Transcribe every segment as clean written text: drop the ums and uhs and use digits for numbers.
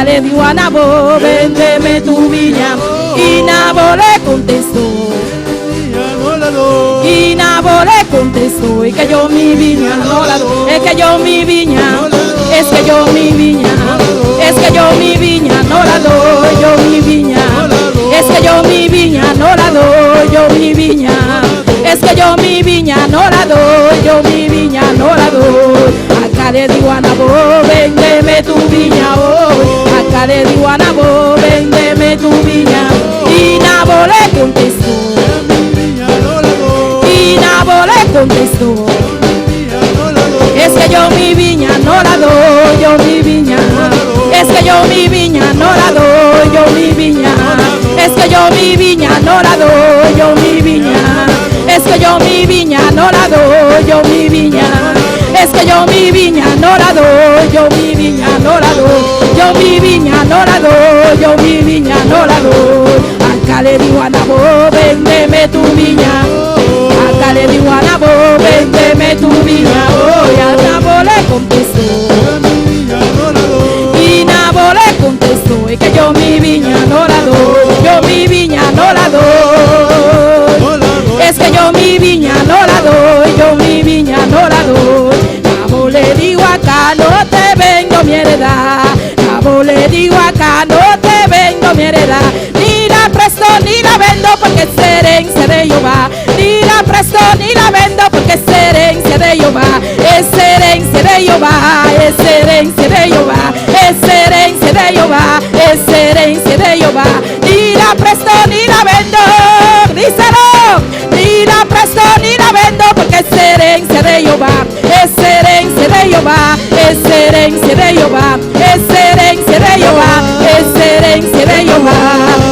Acá le digo a Nabó, véndeme tu viña. Y Nabó le contestó. Y Nabó le contestó, es que yo mi viña no la doy, es que yo mi viña, es que yo mi viña, es que yo mi viña no la doy, yo mi viña, es que yo mi viña no la doy, yo mi viña, es que yo mi viña no la doy, yo mi viña no la doy. Acá le digo a Nabó, véndeme tu viña hoy, acá le digo a Nabó, véndeme tu viña. Y Nabó le contestó. Nabó le contestó, es que yo mi viña no la doy, yo mi viña, es que yo mi viña no la doy, yo mi viña, es que yo mi viña no la doy, yo mi viña, es que yo mi viña no la doy, yo mi viña, es que yo mi viña no la doy, yo mi viña no la doy, yo mi viña no la doy, yo mi viña no la doy. Acá le digo a Nabó, véndeme tu viña. Acá le digo a Nabó, véndeme tu viña hoy. A Nabó le contestó. Y Nabó le contestó, es que yo mi viña no la doy, yo mi viña no la doy. Es que yo mi viña no la doy, yo mi viña no la doy. Nabó le digo acá no te vendo mi heredad. Nabó le digo acá no te vendo mi heredad. Ni la presto ni la vendo porque es herencia de Jehová. Ni la presto ni la vendo porque es herencia de Jehová. Es herencia de Jehová, es herencia de Jehová, es herencia de Jehová, es herencia de Jehová. Ni la presto ni la vendo, díselo. Ni la presto ni la vendo porque es herencia de Jehová. Es herencia de Jehová, es herencia de Jehová, es herencia de Jehová, es herencia de Jehová.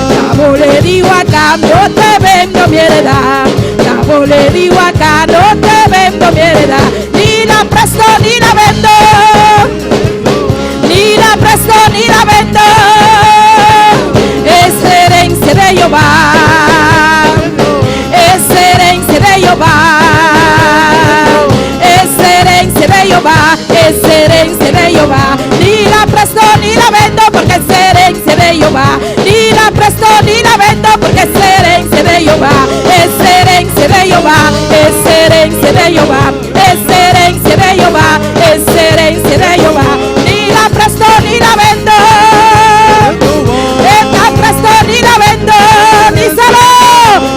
Nabó le digo acá no te vendo mi heredad. Nabó le digo acá no te vendo mi heredad. Ni la presto ni la vendo, ni la presto ni la vendo. Es herencia de Jehová, es herencia de Jehová, es herencia de Jehová, es herencia de Jehová. Ni la presto ni la vendo porque es herencia de Jehová. Ni la presto ni la vendo porque es herencia de Jehová. Es herencia de Jehová, es herencia de Jehová, es herencia de Jehová, es herencia de Jehová. Ni la presto ni la vendo, ni la presto ni la vendo, díselo.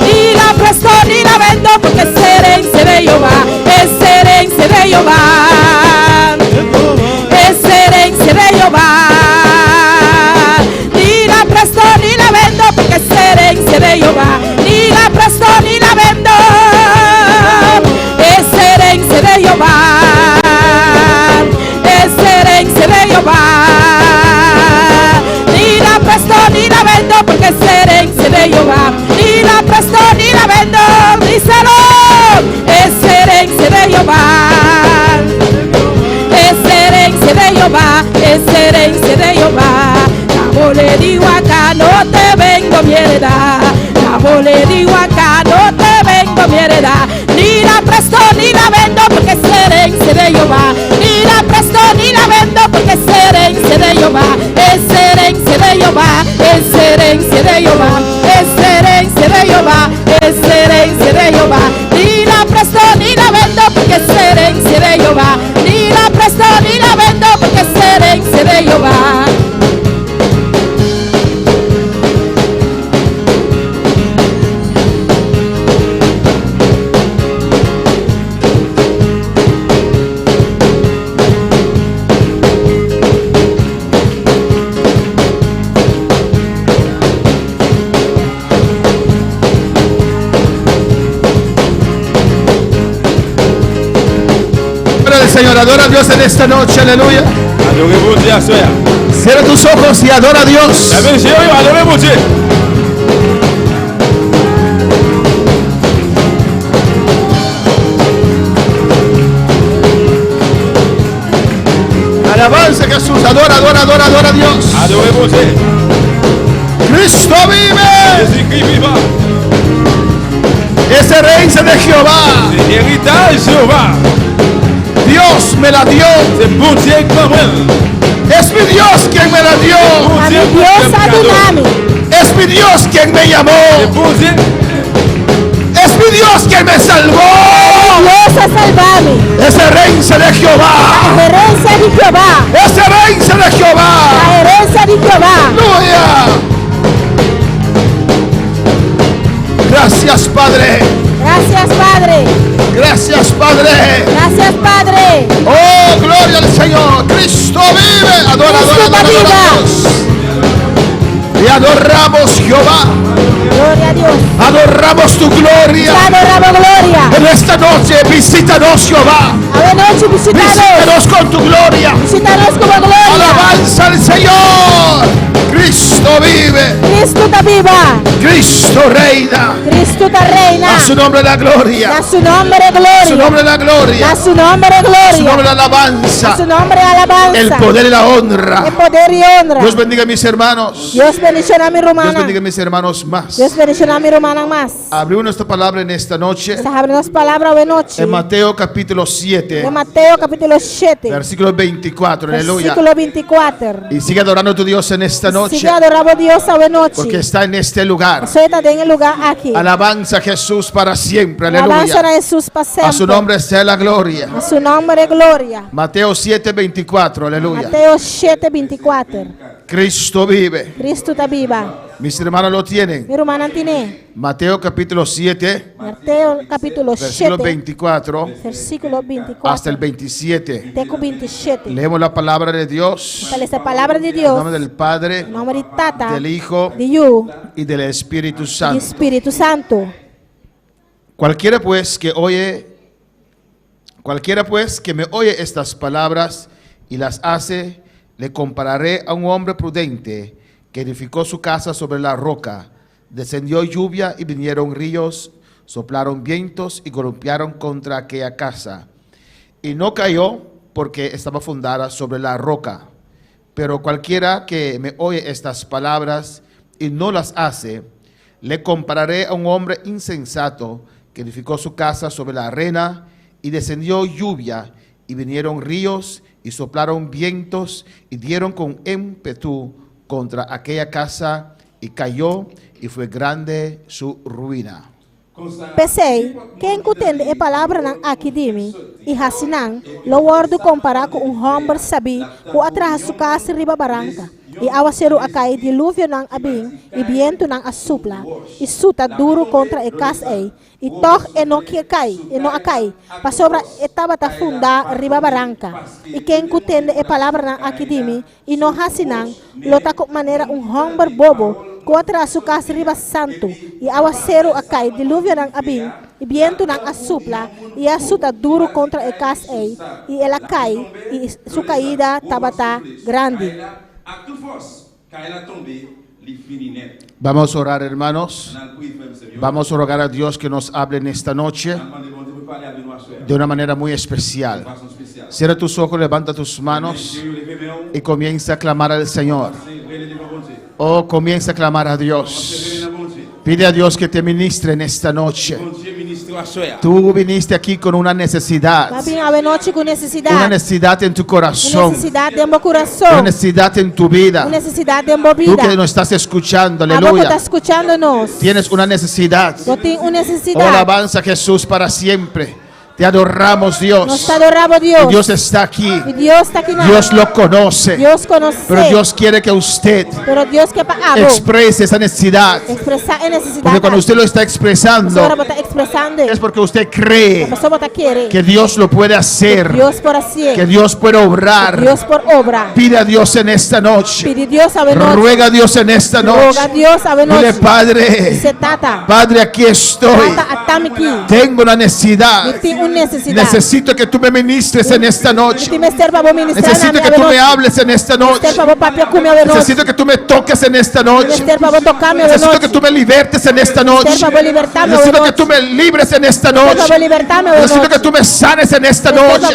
Ni la presto ni la vendo porque es herencia de Jehová, es herencia de Jehová, es herencia de Jehová. Ni la presto ni la vendo porque es herencia de Jehová. Ni la presto ni la vendo, es herencia de Jehová, es herencia de Jehová. Ni la presto ni la vendo porque es herencia de Jehová. Ni la presto ni la vendo, díselo. Es herencia de Jehová, es herencia de Jehová, es herencia de Jehová. Nabó le digo acá no te vengo mi heredad. Nabó le digo acá no te vengo mi heredad. Ni la presto ni la vendo porque es herencia de Jehová. Ni la presto ni la vendo porque es herencia de Jehová. Es herencia de Jehová, es herencia de Jehová, es herencia de Jehová, es herencia de Jehová. Ni la presto ni la vendo porque es herencia de Jehová. Ni la presto ni la vendo porque es herencia de Jehová. Señor, adora a Dios en esta noche, aleluya. Cierra tus ojos y adora a Dios. Alabanza Jesús, adora, adora, adora, adora a Dios. Cristo vive. Es herencia de Jehová. Dios me la dio. Es mi Dios quien me la dio. de Jehová. A herança de Jeová. Es herencia de Jehová. A herança de Jeová. Aleluya. Gracias, Padre. Gracias, Padre. Gracias, Padre. Gracias, Padre. Oh, gloria al Señor. Cristo vive. Adora, adora, adora, adoramos. Y adoramos Jehová. Gloria a Dios. Adoramos tu gloria. Te adoramos, gloria. En esta noche visítanos, Jehová. A noche visitanos. Visítanos con tu gloria. Visitanos como gloria. Alabanza al Señor. Cristo vive. Cristo está viva. Cristo reina. Cristo está reina. A su nombre la gloria. A su nombre A su gloria. nombre la gloria. A su nombre A su nombre gloria. la A alabanza. su nombre alabanza. El poder y la honra. El poder y honra. Dios bendiga a mis hermanos. Dios bendicionar a mi Dios romana. bendiga a mis hermanos más. Dios bendicionar a mi romana más. Abrimos nuestra palabra en esta noche. Estas abrimos palabras de noche. En Mateo capítulo 7, De Mateo capítulo 7. versículo 24. Aleluya. Versículo 24. Y sigue adorando a tu Dios en esta noche. Sigue adorando a Dios a noche. Porque está en este lugar. Soy en el lugar aquí. Alabanza a Jesús para siempre. Alabanza a Aleluya. Jesús para siempre. A su nombre sea la gloria. A su nombre gloria. Mateo 7, 24. Aleluya. Mateo 7, 24. Cristo vive. Cristo está viva. Mis hermanos lo tienen. Mi hermana tiene. Mateo capítulo 7, Mateo capítulo versículo 7. 24 Versículo 24. hasta el 27. Teco 27. Leemos la palabra de Dios. Para esta palabra de En Dios. nombre del Padre, En nombre de Tata. del Hijo De Yu. y del Espíritu Y Santo. Espíritu Santo. Cualquiera pues que me oye estas palabras y las hace, le compararé a un hombre prudente que edificó su casa sobre la roca. Descendió lluvia y vinieron ríos, soplaron vientos y golpearon contra aquella casa. Y no cayó porque estaba fundada sobre la roca. Pero cualquiera que me oye estas palabras y no las hace, le compararé a un hombre insensato que edificó su casa sobre la arena, y descendió lluvia, y vinieron ríos, y soplaron vientos, y dieron con ímpetu contra aquella casa, y cayó, y fue grande su ruina. Pensei, quem entende a palavra aqui de mim, e Hassinan, lo guardo comparar com homem sabi, que atrás sua casa riba barranca, e aguacero a cair, dilúvio não abim, e viento não assopla, e suta duro contra a casa e toch e não que cai, e não a cai, para sobre estava a fundar riba barranca, e quem entende a palavra aqui de mim, e não Hassinan, lo tá com maneira homem bobo, contra su casa riba santo, e aguacero a cai, dilúvio não abim, e viento não assopla, e a suta duro contra a casa e ela cai, e sua caída estava grande. Vamos a orar, hermanos. Vamos a rogar a Dios que nos hable en esta noche de una manera muy especial. Cierra tus ojos, levanta tus manos y comienza a clamar al Señor. Oh, comienza a clamar a Dios. Pide a Dios que te ministre en esta noche. Tú viniste aquí con una necesidad. Una necesidad en tu corazón. Una necesidad en tu vida. Tú que nos estás escuchando, aleluya. Tienes una necesidad. Oh, alabanza a Jesús para siempre. Te adoramos, Dios. Y Dios está aquí. Dios lo conoce. Pero Dios quiere que usted exprese esa necesidad. Porque cuando usted lo está expresando, es porque usted cree que Dios lo puede hacer, que Dios puede obrar. Pide a Dios en esta noche. Ruega a Dios en esta noche. Dile, Padre, Padre, aquí estoy. Tengo una necesidad. Necesito que tú me ministres en esta noche. Necesito que tú me hables en esta noche. Necesito que tú me toques en esta noche. Necesito que tú me libertes en esta noche. Necesito que tú me libres en esta noche. Necesito que tú me sanes en esta noche.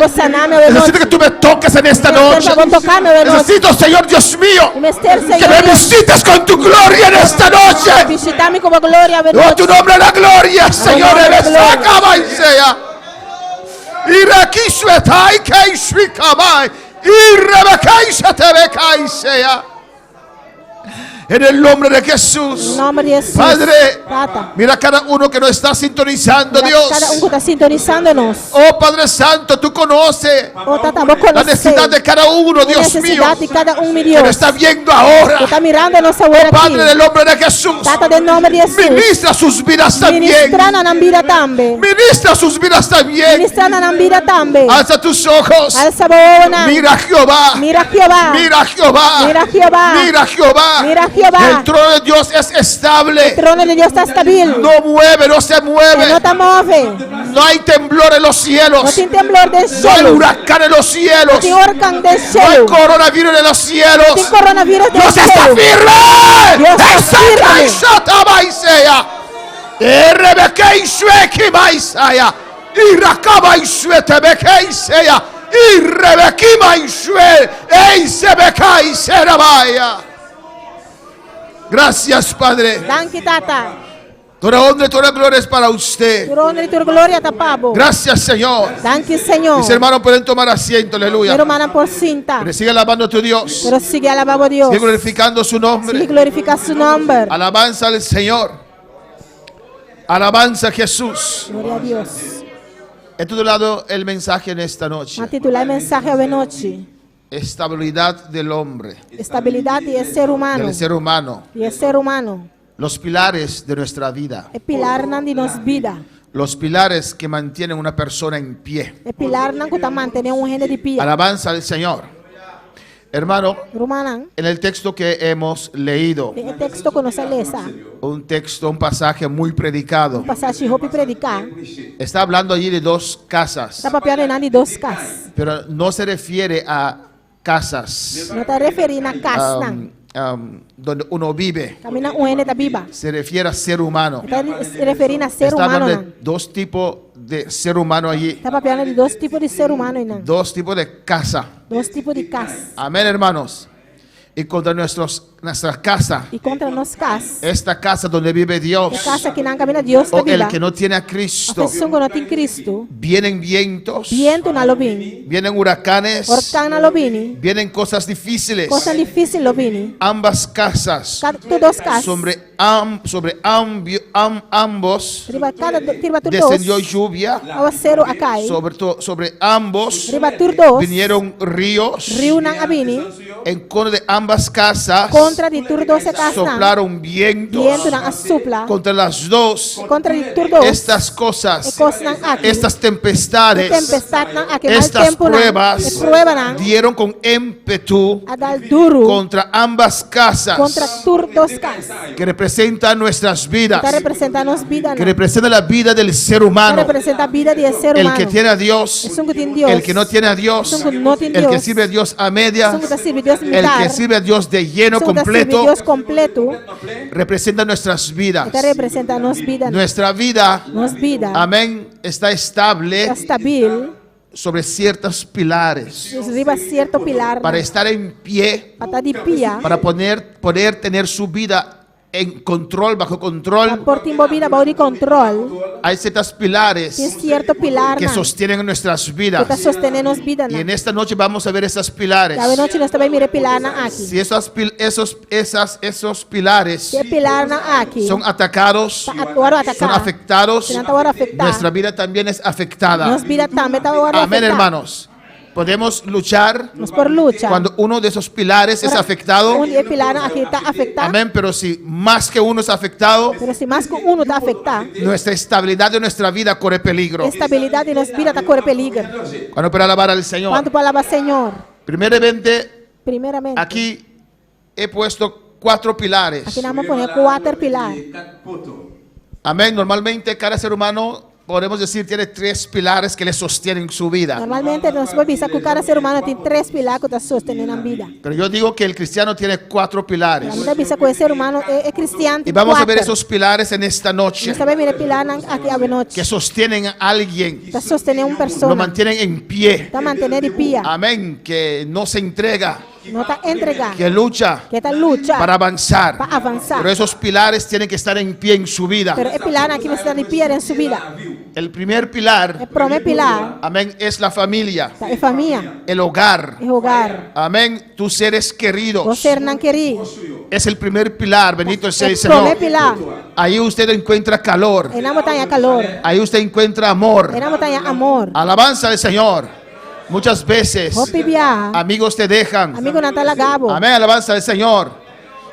Necesito que tú me toques en esta noche. Necesito, Señor Dios mío, que me visites con tu gloria en esta noche. Oh, tu nombre es la gloria, Señor. Eres acaba y sea. Irakishvetai kaishvikamai. Irrebekai se te bekai sea. En el nombre de Jesús. Em nome de Jesus. Padre, Tata. mira cada uno que nos está sintonizando, Mira Dios. cada que está sintonizando-nos. Oh Padre Santo, tú conoces Oh, Tata, vos la conheces necesidad de cada uno, a Dios mío, necessidade de cada um, meu que Deus. nos está viendo ahora. Que está mirando-nos agora Padre, en aqui. el nombre de Jesús, Tata, em nome de Jesus. ministra sus vidas también. Ministrando na vida também. Ministra sus vidas también. Ministrando na vida também. Alza tus ojos. Alça a boa. Mira a Jehová. Mira Jeová. Mira a Jehová. Mira Jeová. Mira a Jehová. Mira Jeová. El trono de Dios es estable. O trono de Deus está estável. No mueve, no se Não mueve. está move. No hay temblor en los Não cielos. tem temblor do No hay cielo. huracán en los cielos. Não tem huracão do No hay cielo. coronavirus en los Não cielos. tem coronavírus do Dios está cielo. firme. Dios está Esa firme. traizota maisea. Rebeke isue kimaisaya. Irakaba isue tebekeisea. Irebekima isue. Eisebeka iserabaya. Gracias, Padre. Danke, Tata. Toda honra y toda gloria es para usted. Por honra e por glória, Tapabo. Gracias, Señor. Danke, Senhor. Mis hermanos pueden tomar asiento, aleluya. Pero mana por cinta. Pero sigue alabando a tu Dios. Pero sigue alabando a Dios. Sigue glorificando su Sigue nombre. glorificar su nombre. Alabanza al Señor. Alabanza a Jesús. Glória a Deus. He titulado el mensaje en esta noche: A titular mensagem hoje noite. Estabilidad del hombre, Estabilidade é ser humano. del ser humano. E é ser humano. Los pilares de nuestra vida. É pilar nan de nos vida. Los pilares que mantienen una persona en pie. É pilar nan que está mantendo gente de pie. Alabanza al Señor. Hermano, Rumanan. en el texto que hemos leído, É texto que nos lesa. un texto, un pasaje muy predicado, Passagem roupa predicar. está hablando allí de dos casas, Está papiando nan de dos casas. pero no se refiere a casas Não está referindo a casa nan. donde uno vive, Camina gente da biba. se refiere a ser humano. Está referindo a ser Está humano hablando nan. de dos tipos de ser humano allí, Está papiando de dos tipos de ser humano nan. dos tipos de casa. Dos tipos de casa. Amén, hermanos. Y contra nuestra casa, E contra nos casas. esta casa donde vive Dios, É casa que não camina Deus da o el biba. que no tiene a A Cristo, pessoa que não tem Cristo. vienen vientos, Viento na lobini. vienen huracanes, Orcán na lobini. vienen cosas difíciles. Coisa difícil lobini. Ambas casas, Todos casas. sobre ambos Riba tur descendió dos. lluvia, Ao cero acai. sobre ambos Riba tur dos. vinieron ríos, Rio nang abini. en contra de ambas casas Contra di tur dos e casa. soplaron vientos, Viento nang asupla. contra las dos. Contra di tur dos. Estas E cosas, cos nang aki. estas tempestades, Tempestad nang aki. Mal estas tempo nang. pruebas E prueba nang. dieron con ímpetu Adal duro. contra ambas casas Contra tur dos casas. que representan nuestras vidas, Está representando nos vida que nang. representan la vida del ser Está humano. representa a vida de ser El humano. que tiene a Dios, Es un que tiene Dios. el que no tiene a Dios, Es un que no tiene el que Dios. sirve a Dios a Es medias, un que te sirve Dios el militar. que sirve a Dios de lleno, Es un que te sirve completo, Dios completo. representa nuestras vidas. Está representa nos vida. Nuestra vida, Nos vida. amén, está estable Está estabil. sobre ciertos pilares Arriba cierto pilar. para estar en pie, Pata de pia. para poder tener su vida en control, bajo control. Por tiempo vida bajo de control. Hay ciertos Tiene pilares cierto pilar. que Que sostienen nuestras está vidas. sosteniendo nos vida. Y en esta noche vamos a ver esos pilares. La noche nós também mire pilar na aqui. Si esos pilares Que pilar na aqui. son atacados, Agora son atacar. afectados, Se não tá agora afetar. nuestra vida también es afectada. Nos vida também tá agora Amén, afetar. hermanos. Podemos luchar Nos por lucha. cuando uno de esos pilares es afectado. Um pilar aqui está afetado. Amén, pero si más que uno es afectado, Pero se mais que um está afetado. nuestra estabilidad de nuestra vida corre peligro. Estabilidade de nos vida está corre peligro. Cuando para alabar al Señor. Quanto palavra Senhor. Primeiramente, Aquí he puesto 4 pilares. aqui nós vamos poner 4 pilares. Amén. Normalmente cada ser humano, podemos decir, tiene 3 pilares que le sostienen su vida. Normalmente nós vamos pensar que cada ser humano tem 3 pilares que está sosteniendo a vida. Pero yo digo que el cristiano tiene 4 pilares. A gente pensa que o ser humano é cristiano. Y vamos a ver esos pilares en esta noche Nós também mira pilar aqui a noite. que sostienen a alguien, Está sosteniendo uma lo pessoa. mantienen en pie. Está mantendo de pia. Amén. Que no se entrega, Não está entregando. que lucha Que está lucha para avanzar. para avançar. Pero esos pilares tienen que estar en pie en su vida. Pero é pilar aqui está de pia em sua vida. El primer pilar, É primeiro pilar. amén, es la familia, É família. el hogar. É hogar. Amén. Tus seres queridos. Você não querer. Es el primer pilar, bendito sea el El primer Señor. pilar. Ahí usted encuentra calor. Enamo tanya calor. Ahí usted encuentra amor. Enamo tanya amor. Alabanza al Señor. Muchas veces Hopi biya. amigos te dejan. Amigo nang talagabo. Amén, alabanza al Señor.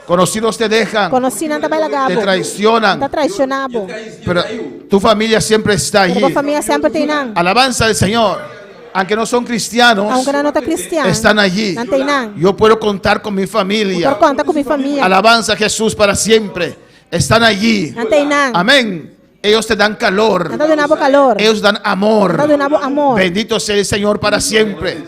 Conocidos te dejan, Konosi nang tabalagabo. te traicionan, Ta traicionabo. pero tu familia siempre está allí. Pero familia sempre tinang. Alabanza al Señor. Aunque no son cristianos, Aunque na nota cristiano. están allí. Nang tinang. Yo puedo contar con mi familia. Por conta con mi familia. Alabanza a Jesús para siempre. Están allí. Nang tinang. Amén. Ellos te dan calor. Nang donabo calor. Ellos dan amor. Nang donabo amor. Bendito sea el Señor para siempre.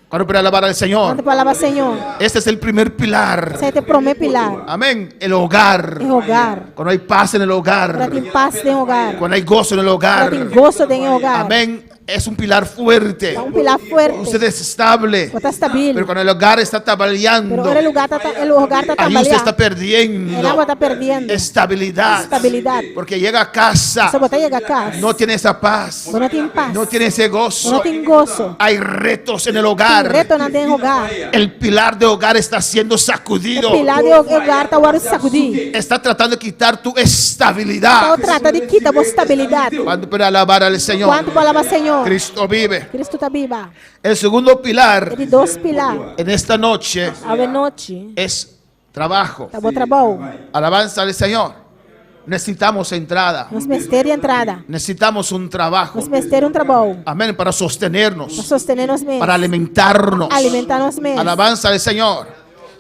Cuando para alabar al Nang Señor. palabra Señor. Este es el primer pilar. Sa ite primer pilar. Amén. El hogar. Em hogar. Cuando hay paz en el Para hogar. tem paz em hogar. Cuando hay gozo en el Para hogar. tem gozo em hogar. Amén. Es un pilar fuerte. É um pilar fuerte. Usted es estable. Está estabil. Pero cuando el hogar está tambaleando, Pero ahora el hogar está ahí usted está tambaleando. perdiendo El agua está perdiendo. estabilidad. Estabilidad. Porque llega a casa, Se botar llega a casa. no tiene esa paz, Não tem paz. no tiene ese Não gozo. tem gozo. Hay retos en el Tem hogar. reto não tem hogar. El pilar de hogar está siendo sacudido. O pilar de hogar está agora se sacudir. Está tratando de quitar tu Então estabilidad. trata de quitar a estabilidade. Cuando puede alabar al Señor, Quanto palavra Senhor. Cristo vive. Cristo está viva. El segundo pilar Ele dois pilar. en esta noche Ave noite. es trabajo. Tá bom trabalho. Alabanza al Señor. Necesitamos entrada. Nos mistério entrada. Necesitamos un trabajo. Nos mistério trabalho. Amén. Para Para sostenernos. sostener nos mesmos. Para alimentarnos. Alimentar nos mesmos. Alabanza al Señor.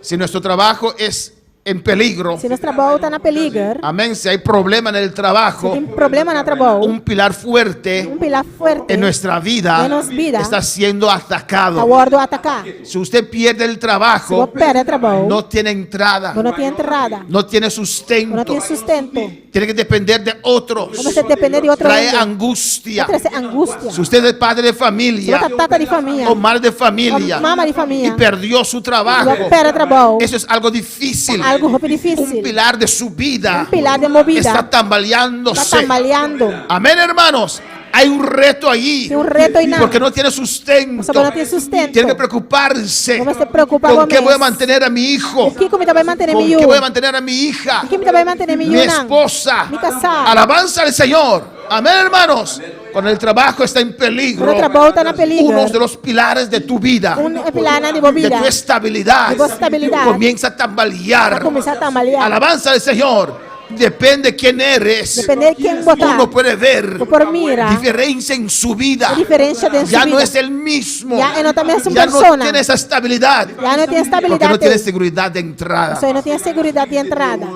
Si nuestro trabajo es en peligro. Se nosso trabalho está na peligro. Amén. Si hay problema en el Se trabajo. tem problema no trabalho. Un pilar fuerte Pilar fuerte. en nuestra vida En nuestra vida. está siendo Tá atacado. guardo atacar. Si usted pierde el Se trabajo, vou perder trabalho. no tiene entrada. Não tem entrada. No tiene Não sustento. tem sustento. Tiene que depender de otros. Você depender de outro Trae homem. angustia. Traz angústia. Si usted es padre de Se familia você tata de família. o madre de familia O mama de y família. perdió su trabajo, Vou perder trabalho. eso es algo difícil. Algo muito Un difícil. pilar de su vida Pilar de movida. está Está tambaleándose. tambaleando. Amén, hermanos. Hay un reto allí Tem reto aí não. porque no tiene sustento. Você não tem sustento. Tiene que preocuparse. Vamos se preocupar ¿Con com qué voy a isso. mantener a mi hijo? O que me vai manter ¿Con mi qué voy a mantener a mi hija? O que me vai manter mi Mi esposa. Mi casada. Alabanza al Señor. Amén, hermanos. Cuando el trabajo está en peligro, Quando o trabalho está na peligro. uno de los pilares de tu vida, Pilar de de movida. tu estabilidad, De tu estabilidad. comienza a tambalear. Começar a tambalear. Alabanza al Señor. Depende quién eres. Depende de quem botar. Uno puede ver Por mira. diferencia en su vida. A diferença dentro Ya da no vida. es el mismo. Ya no también es una Ya no persona. tiene esa estabilidad. Já não tem Porque estabilidade. no tiene seguridad de entrada. Você não tem segurança de entrada.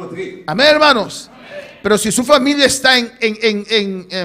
Amén, hermanos. Pero si su familia está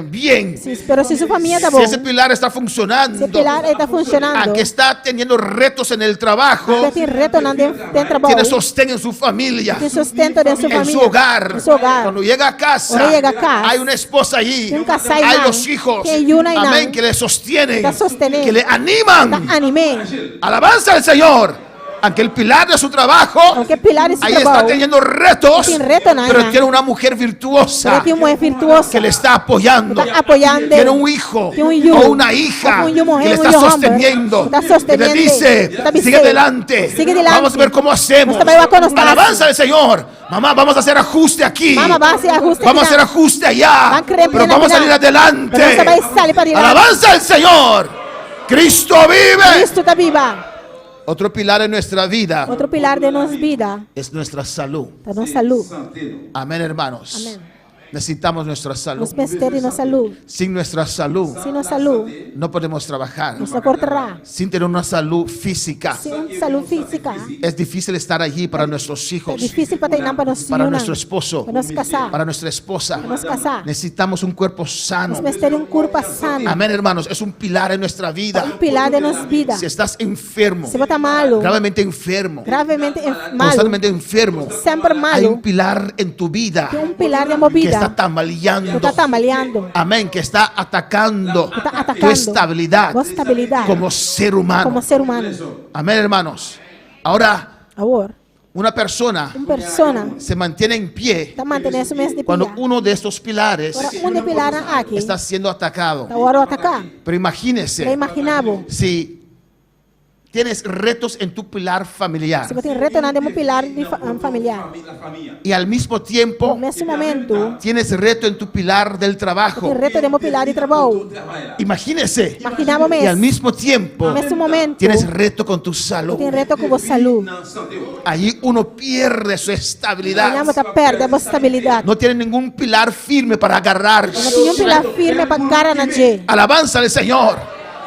bien, Pero se sua família está si bom, ese pilar está funcionando, esse pilar está funcionando, aunque está teniendo retos en el trabajo, porque tem reto não tem trabalho, tiene sostén en su familia, tem sustento dentro de sua en família, su hogar. em seu hogar. Cuando llega a casa, Cuando llega a casa, hay una esposa allí, tem casal hay aí, los hijos, tem una aí, amén, que le sostienen, Está sosteniendo. que le animan. Está animé, Alabanza al Señor. Aunque el pilar de su trabajo, porque pilar esse ahí está trabalho, teniendo retos, Tem reto, não, pero não. tiene una mujer virtuosa ele tem uma virtuosa, que le está apoyando. está apoiando, Tiene un hijo Tem hijo, o una hija un hijo, que le un está hijo hombre, sosteniendo. está Que le sosteniendo, dice, está sigue diciendo, adelante. sigue adelante. Vamos a ver cómo hacemos. Usted va a conocer. Alabanza al Señor. Mamá, vamos a hacer ajuste aquí. Mamá, va a hacer ajuste Vamos a aquí. hacer ajuste allá. Va a creer Pero bien vamos a salir adelante. Pero usted va adelante. a salir para adelante. Alabanza al Señor. Cristo vive. Cristo está viva. Otro pilar en nuestra vida Outro pilar de nossa vida es nuestra salud. é nossa saúde. Amén, hermanos. Amén. Necesitamos nuestra salud. Nos mistérios nossa saúde. Sin nuestra salud Sem nossa saúde, no podemos trabajar. nos acordará. Sin tener una salud física. Sem saúde física, Es difícil estar allí para nuestros é hijos, difícil para treinar para nossos para filhos, nuestro esposo, para nos casar, para nuestra esposa. para nos casar. Necesitamos un cuerpo Nos sano. mistérios um corpo sano, Amén, hermanos. Es un pilar en nuestra vida. pilar de nossa vida. Si estás enfermo, Se você está malo, gravemente enfermo, gravemente malo, constantemente enfermo, sempre hay un malo, pilar en tu vida tem pilar de que está movida tambaleando. que está tambaleando, Amén, que está atacando que está tu atacando estabilidad nossa estabilidade como ser humano. como ser humano. Amén, hermanos. Ahora, Agora, una persona persona se mantiene en pie está mantendo esse mês de cuando pilhar. uno de estos pilares Agora, de pilar aqui, está siendo atacado. está hora de atacar. Pero É imagínese imaginável. si tienes retos en tu pilar familiar. Se você tem reto na demo pilar de familiar. Y al mismo tiempo Nesse momento, tienes reto en tu pilar del tem trabajo. reto demo pilar de trabalho. Imagínese. Imaginava Y al mesmo. mismo tiempo Nesse momento, tienes reto con tu salud. tem reto com a saúde. Allí uno pierde su estabilidad. Olhamos a perde a estabilidade. No tiene ningún pilar firme para agarrar. Não tinha pilar firme para cara na G. Alabanza al Señor.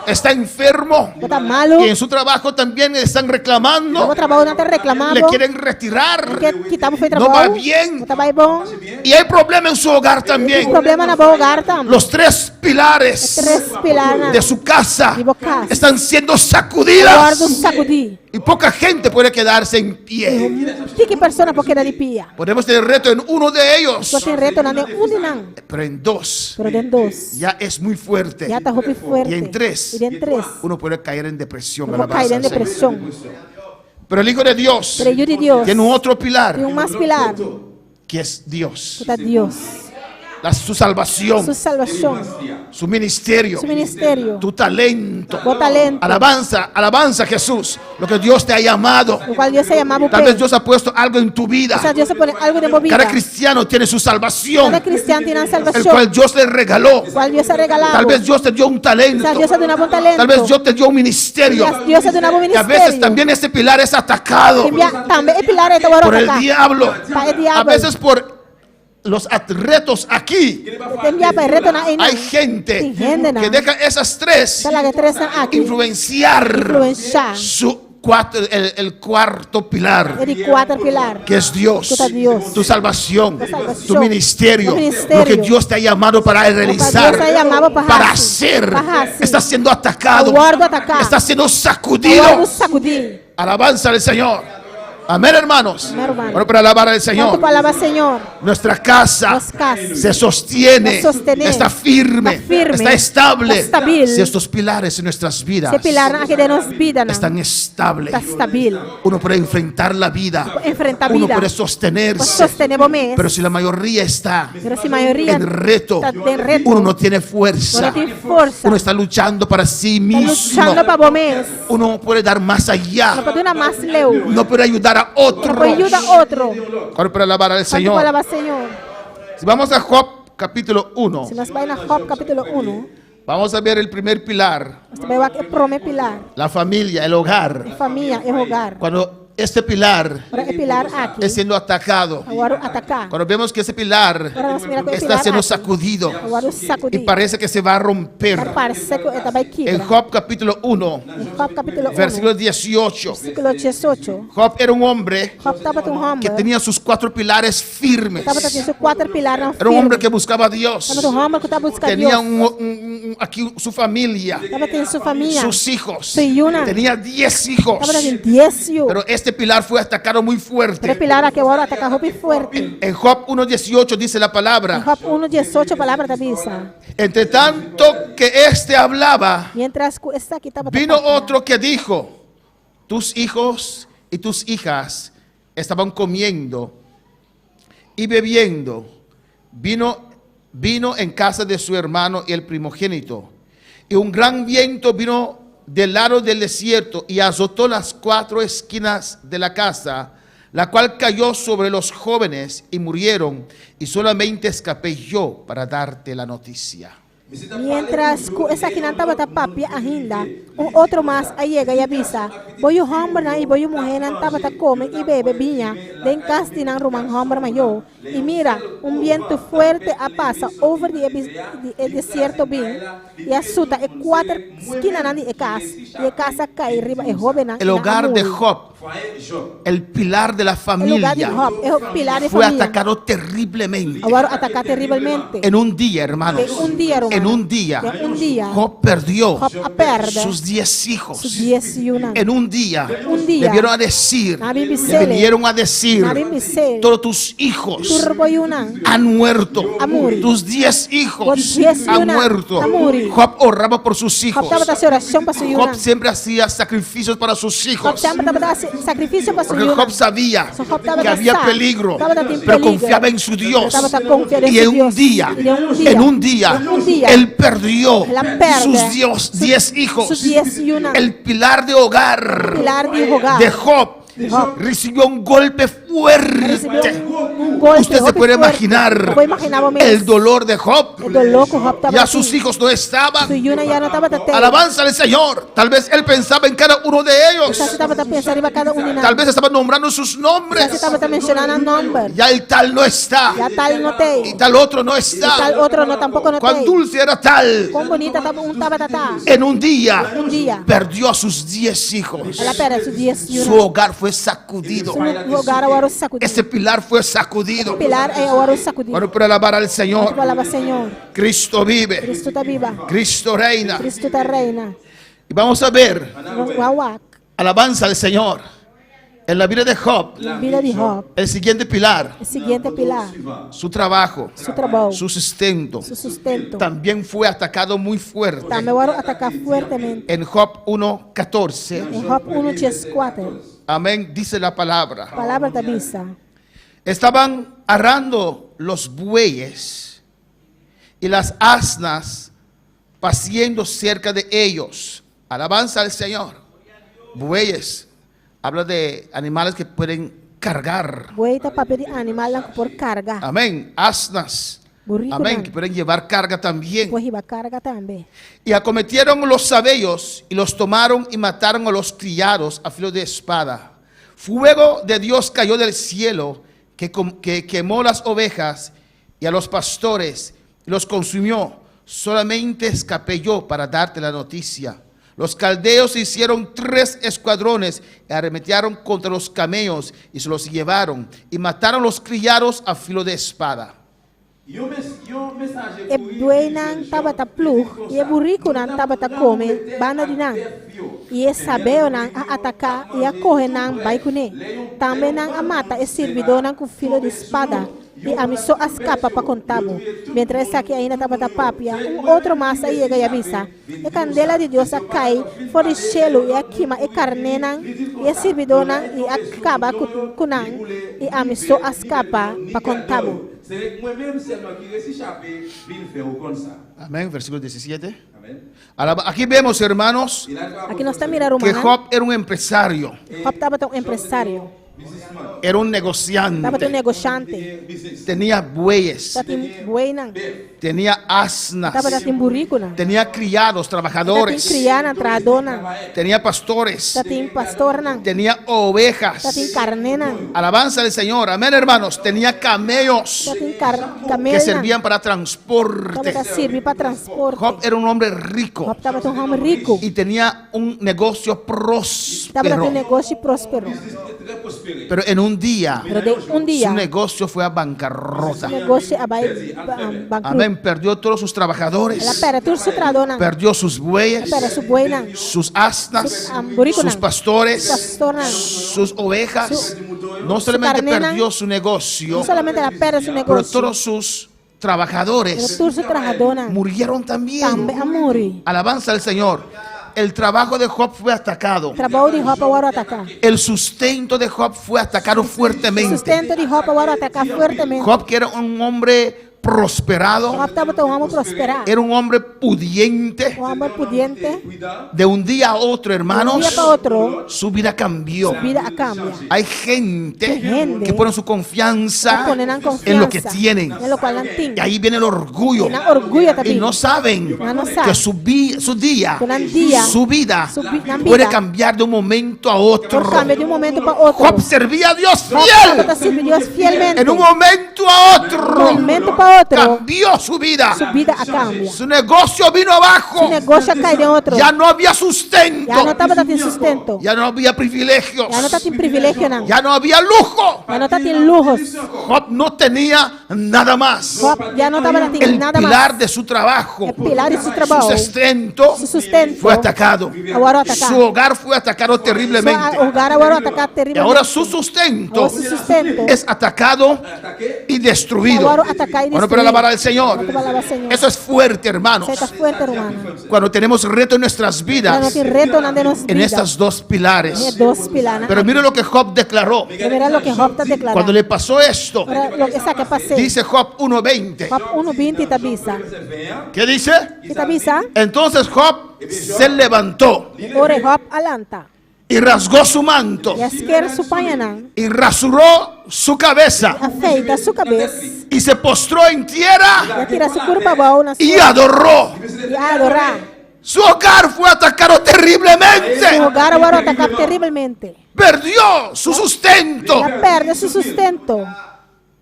Está enfermo. Está malo. Y en su trabajo también están reclamando. O trabalho não está reclamando. Le quieren retirar. Que quitamos foi No trabalho. va bien. Não trabalho bom. Y hay problema en su hogar también. Problema na boa hogar também. Los tres pilares Três pilares. de su casa De casa. están siendo Guardo sacudidas. sacudir. Y poca gente puede quedarse en pie. Que persona pode quedar de pia? Podemos tener reto en uno de ellos, Só tem reto na de de não. pero en dos Pero den dos. ya es muy fuerte. Já está roupa forte. Y en tres, E den três. uno puede caer en depresión. Eu vou alabanza cair em al Señor. depressão. Pero el Hijo de Dios Pero eu de Deus. tiene un otro pilar, Tem mais pilar. que es Dios. Que está Deus. Su salvación, Sua salvação. su ministerio, Su ministério. tu talento. O talento. Alabanza, alabanza Jesús, lo que Dios te ha llamado. O qual Deus se chamava o Tal vez pé. Dios ha puesto algo en tu vida. O sea, Deus se pone algo de movida. Cada cristiano tiene su salvación, Cada cristiano tem uma el salvação. cual Dios le regaló. Qual Deus ha regalado. Tal vez Dios te dio un talento. O sea, Deus ha dado um talento. Tal vez Dios te dio un ministerio. Deus ha dado um Y a ministério. veces también este pilar es atacado Também é pilar de agora por el acá. diablo. Para el A diablo. veces por los retos aquí. Tem dia para reto na Hay gente Tem gente, que deja esas tres Tá lá que três aqui. influenciar Influenciar. el cuarto pilar, É de quatro pilar. que es Dios, Que está Dios. tu salvación, Tu salvación, tu ministerio, tu ministerio. lo que Dios te ha llamado para realizar, Dios te ha llamado para para hacer. hacer. Para hacer. Está siendo atacado, Guardo atacado. está siendo Agora sacudido. nos sacudir. Alabanza al Señor. Amén, hermanos. Amén, hermano. Bueno, para alabar al Quanto Señor. palavra, Senhor. Nuestra casa Nuestra casa se sostiene, se sostiene, está firme, está firme, está estable. está estabil. Si estos pilares en nuestras vidas Se pilar aqui de nos vida, não. están estables, Está estabil. uno puede enfrentar la vida, Enfrentar uno vida. puede Pode sostenerse. sostener bom mês. Pero si la mayoría está Pero se maioria en reto, está de reto, uno no tiene fuerza, não tem força. uno está luchando para sí Está mismo, luchando para bom mês. uno puede dar más Não allá, pode dar mais leu. no puede ayudar a Não otro. pode ajudar outro. Ahora para alabar al Quanto Señor. palavra, Senhor. Si vamos a Job capítulo 1, Se nós vai na Job capítulo 1, vamos a ver el primer pilar, nós vai aqui primeiro pilar. la familia, el hogar. Família e hogar. Cuando este pilar Agora é pilar aqui. es siendo atacado, Agora atacar. cuando vemos que ese pilar Agora nós mira com está pilar siendo aqui. sacudido Agora o y sacudir. parece que se va a romper. Parece que está vai En quebra. Job capítulo 1, Em Job capítulo 1, versículo 18, versículo 18. Job era un hombre Job estava com um que homem. tenía sus 4 pilares firmes. Estava tendo quatro pilares na Era un hombre que buscaba a Dios. Estava um homem que estava buscando Tenía Deus. aquí su familia, Estava tendo sua família. sus hijos. Sí, una. Tenía 10 hijos. Estava tendo 10 filhos. Pero este pilar fue atacado muy Pero fuerte. pilar aqui agora ataca roupa forte. En Job 1:18 dice la Em palabra: Job 1:18 a palavra da Bisa. entre tanto que éste hablaba, Mientras esta aqui estava vino otro que dijo: tus hijos y tus hijas estaban comiendo y bebiendo vino en casa de su hermano y el primogénito. Y un gran viento vino del lado del desierto y azotó las 4 esquinas de la casa, la cual cayó sobre los jóvenes y murieron, y solamente escapé yo para darte la noticia. Mientras essa aqui não estava tapapia ainda, outro mais aí chega e avisa, voy o homem e voy o mulher não estava tá come e bebe vinha, den casti não rumang homem maior, e mira, viento fuerte a passa over the desierto bem, e assuta e 4 esquinas na de casa, e a casa cai riba e joven El hogar de Job, el pilar de la El lugar de familia, Job es el pilar de fue familia. atacado terriblemente. Agora atacar terrivelmente. En un día, hermanos, En un día, hermano. en un día, En un día, Job perdió Job perde sus 10 hijos. sus 10 En un día, Un día, le vieron a decir, Nabi le Bisele, vinieron a decir, Nabi Bisele, todos tus hijos turbo yuna, han muerto, Amor. tus 10 hijos Los 10 han yuna, muerto. amor. Job oraba por sus hijos. Job estava fazendo oração para sua Job yuna. siempre hacía sacrificios para sus Job hijos. sempre estava sacrificio para su Porque Job sabía So, Job estaba que había sa- peligro, estaba en pero peligro. confiaba en su Dios. Estaba confiando en Y su en un Dios. día, Y de un día, en un día, en un día, él perdió la perde sus 10 hijos. sus 10 y una. El pilar de hogar Pilar de hogar. de Job Job recibió un golpe Recibió fuerte. un golpe. Usted se golpe puede fuerte. imaginar Puede imaginar el dolor de Job. El dolor que Job estaba Ya así. sus hijos no estaban. Su yuna ya no estaba tateo. Alabanza al Señor. Tal vez él pensaba en cada uno de ellos. Quizás estaba pensando iba cada uno. Tal vez estaba nombrando sus nombres. Quizás estaba mencionando el nombre. Ya el tal no está. Ya tal no te. Y tal otro no Tal está. otro no tampoco no te. Cuán dulce era tal. Cuán bonita estaba tatá. En un día Un día. perdió a sus 10 hijos. A la pera su 10 y Su una. hogar fue sacudido. Su hogar ahora se sacudió. Ese pilar fue sacudido. Pilar ahora se sacudió. Bueno, para alabar al Señor. Palabra Señor. Cristo vive. Cristo está viva. Cristo reina. Cristo está reina. Y vamos a ver Guaguac. alabanza al Señor. En la vida de Job, Vida de Job. el siguiente pilar, El siguiente pilar. su trabajo, Su trabajo. su sustento, Su sustento. también fue atacado muy fuerte. También va a atacar fuertemente. En Job 1:14, En Job 1:4. amén, dice la palabra. Palabra de avisa. Estaban arando los bueyes y las asnas paciendo cerca de ellos. Alabanza al Señor. Bueyes, habla de animales que pueden cargar. Voy a papel de animal por carga. Amén. Asnas. Burrito Amén. nan. Que pueden llevar carga también. Pues iba carga también. Y acometieron los sabeos y los tomaron y mataron a los criados a filo de espada. Fuego de Dios cayó del cielo que quemó las ovejas y a los pastores y los consumió. Solamente escapé yo para darte la noticia. Los caldeos hicieron 3 escuadrones y arremetieron contra los camellos y se los llevaron y mataron los criados a filo de espada. E buenan tabata plug. E burrico nan tabata come. Bana di nan. E sabeo nan a atacar e a correr nan vai kune. Também nan a mata e servidor nan com filo de espada. E a missão as capa para contabo. Mientras essa aqui ainda tabata papia. Outro massa e chega e avisa. E candela de Deus a cai. Fora de chelo e a quima e carne nan. E a servidor nan e acaba com nan. E a missão as capa para contabo. Amén, versículo 17. Aquí vemos, hermanos, Aqui nós estamos mirando que uma. Job era un empresario, Job estava um empresário. era un Estava um negociante, negociante. tenía bueyes, Estava em buena. tenía asnas, Estava em burrico. tenía criados, Estava em trabajadores, criana, tradona. tenía pastores, Estava em pastor. tenía Estava ovejas. em carnena. Alabanza al Señor, amén, hermanos. Tenía camellos Estava em que camelo. servían para transporte. Estava servir para transporte. Job era un hombre rico Job estava um homem rico. y tenía un negocio Estava próspero. um negócio próspero. Pero en un día, Pero de um dia, su negocio fue a o bancarrota. negócio vai bancruto. Amén. Perdió todos sus Ela trabajadores, pera, tudo se tradona. perdió sus bueyes, Pera, su buena. sus asnas, Burrico sus nan. pastores, Pastor nan. sus ovejas. No solamente carne nan. perdió su negocio, Não solamente ela pera seu pero negócio. todos sus Pero trabajadores tudo se tradona. murieron Também también. a morrer. Alabanza al Señor. El trabajo de Job fue atacado. Trabalho de roupa agora atacar. El sustento de Job fue atacado fuertemente. Sustento de roupa agora atacar fortemente. Job, que era un hombre prosperado, Job estava um homem prosperar. era un hombre pudiente. Homem pudiente. De un día a otro, Um hermanos, dia para outro, su vida cambió. vida a cambia. Hay gente gente que pone su confianza Ponen en lo que tienen. En lo cual não tem. Y ahí viene el orgullo. Tienen orgullo Y también. no saben No saben. que su día, Que un día, su vida su vida puede cambiar de un momento a otro. Por cambio de um momento para outro. Job servía a Dios Job fiel. estava servindo Deus fielmente. En un momento a De otro um momento para outro, cambió su vida. sua vida a cambia. Su negocio vino Seu abajo. negócio cai de outro. Ya no había sustento. Já não estava tendo sustento. Ya no había privilegios. Já não está tendo privilégio não. Ya no había lujo. Já não está tendo lujos. Job no tenía nada más. Job já não estava tendo El nada pilar mais. de su trabajo, El pilar de su su trabajo, sustento, su sustento, fue atacado. agora atacar. Su hogar fue atacado terriblemente. O lugar agora atacar Y terrivelmente. ahora su sustento Ahora su sustento es atacado y destruido. Baru atacar y Bueno, pero destruir. alabar al Señor. Vamos a alabar al Señor. Eso es fuerte, hermanos. Isso está fuerte, hermano. Cuando tenemos reto en nuestras Quando vidas, tem reto na nossa en vida. estas dos pilares. É dois pilares. Pero mire lo que Job declaró. Mira lo que Job está Cuando declarando. le pasó esto, Ora, lo que sabe passei. dice Job 1:20. Job 1:20 tabisa. ¿Qué dice? Que tabisa? Entonces Job se levantó Ore Job alanta. y rasgó su manto E esquer su panhanan. y rasuró su cabeza Afeita sua cabeça. y se postró en tierra E atira su curva bau na y sua. adoró. E adorar. Su hogar fue atacado Su terriblemente. lugar agora atacar terrivelmente. Perdió su sustento, Ela perde seu sustento.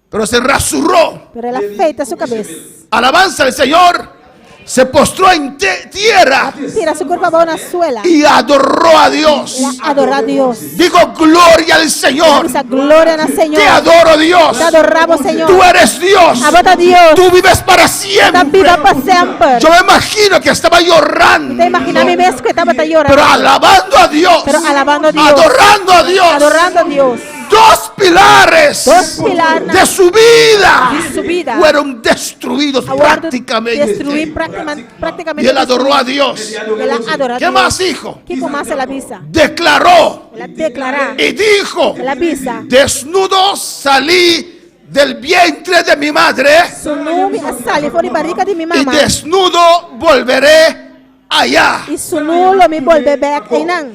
pero se rasuró. Pero ela afeita sua cabeça. Alabanza al Señor. Se postró en tierra Tira su curva bau na suela. y adoró a Dios. Ela adora a Deus. Dijo gloria al Señor. Essa glória na Senhor. Te adoro, Dios. Te adoramos, Senhor. Tú eres Dios. Abota Deus. Tú vives para Está siempre. viva para sempre. Yo me imagino que estaba llorando, Te imaginas a mim mesmo que estava pero llorando. alabando a Dios, Pero alabando a Dios. adorando a Dios. Adorando a Deus. Dos pilares Dos pilares de su vida de su vida fueron destruidos Agora prácticamente. destruir praticamente. Y él adoró a Dios. Ela adora a ¿Qué Deus. más dijo? Que começa ela avisa. Declaró Ela declarar. y dijo: Ela avisa. desnudo salí del vientre de mi madre Su nome a sali fora de barriga de minha y mamã. desnudo volveré allá. E su nulo me volve back em nan.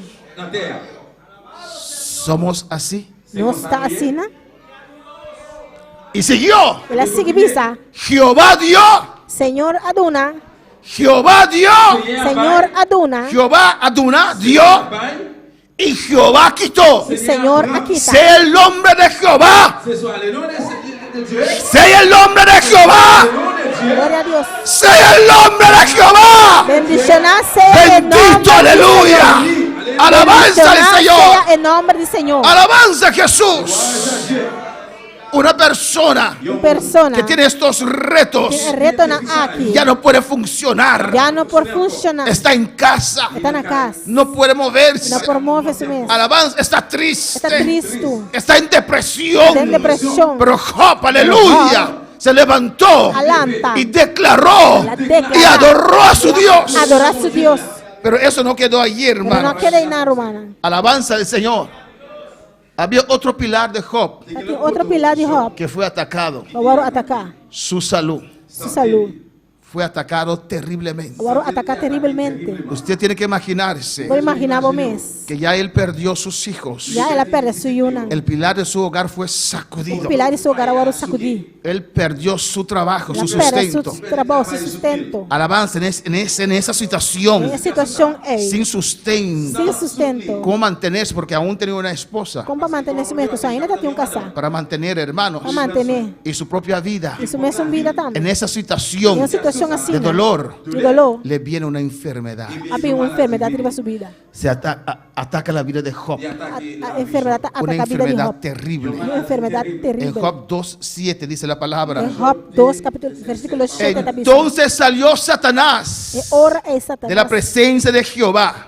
Somos así. Não está assim, né? Y siguió. Ela sigue visa. Jehová dio, Senhor aduna. Jehová dio, Senhor aduna. Jehová aduna dio y Jehová quitó. E Senhor aquita. Sea el nombre de Jehová. Sea el nombre de Jehová. Glória a Deus. Sea el nombre de Jehová. Bendicionar seja em nome Bendito, aleluya. Alabanza al Señor. Seja em nome do Senhor. Alabanza a Jesús. Una persona Persona que tiene estos retos que retorna aqui. ya no puede funcionar. Já não por funcionar. Está en casa. Está na casa. No puede moverse. Não promove-se mesmo. Alabanza, está triste. Está triste. Está en depresión. Tem depressão. Pero Job, aleluya, se levantó Alanta. y declaró La declara. y adoró a su Dios. Adorar su Deus. Pero eso no quedó allí, Pero hermano. não queda na romana. Alabanza al Señor. Había otro pilar de Job Aqui outro pilar de Job. que fue atacado. Agora atacar Su salud sua saúde. fue atacado terriblemente. Agora atacar terrivelmente. Usted tiene que imaginarse Vou imaginar o mês. que ya él perdió sus hijos. Já ela perde su yuna. El pilar de su hogar fue O sacudido. pilar de seu hogar agora o sacudi. Él perdió su trabajo, Ela su perde sustento. seu trabalho, seu sustento. Alabanza en esa situación, A situação é sin sustento. sem sustento. ¿Cómo mantenerse? Porque aún tenía una esposa Como para manter esse mesmo? Só ainda tem casar. para mantener, hermanos, Para manter y su propia vida. isso mesmo vida En também. esa Em situación uma situação assim, de dolor, de dolor, le viene una enfermedad. havia uma enfermidade na sua vida. Se ataca la vida de Job. A enfermidade Una ataca a vida de enfermedad Job. terrible. Uma enfermidade En terrível. Job 2:7 dice la palabra. Em Job 2, capítulo, versículo 7 da Bíblia. Entonces salió Satanás E ora é de la Satanás. presencia de Jehová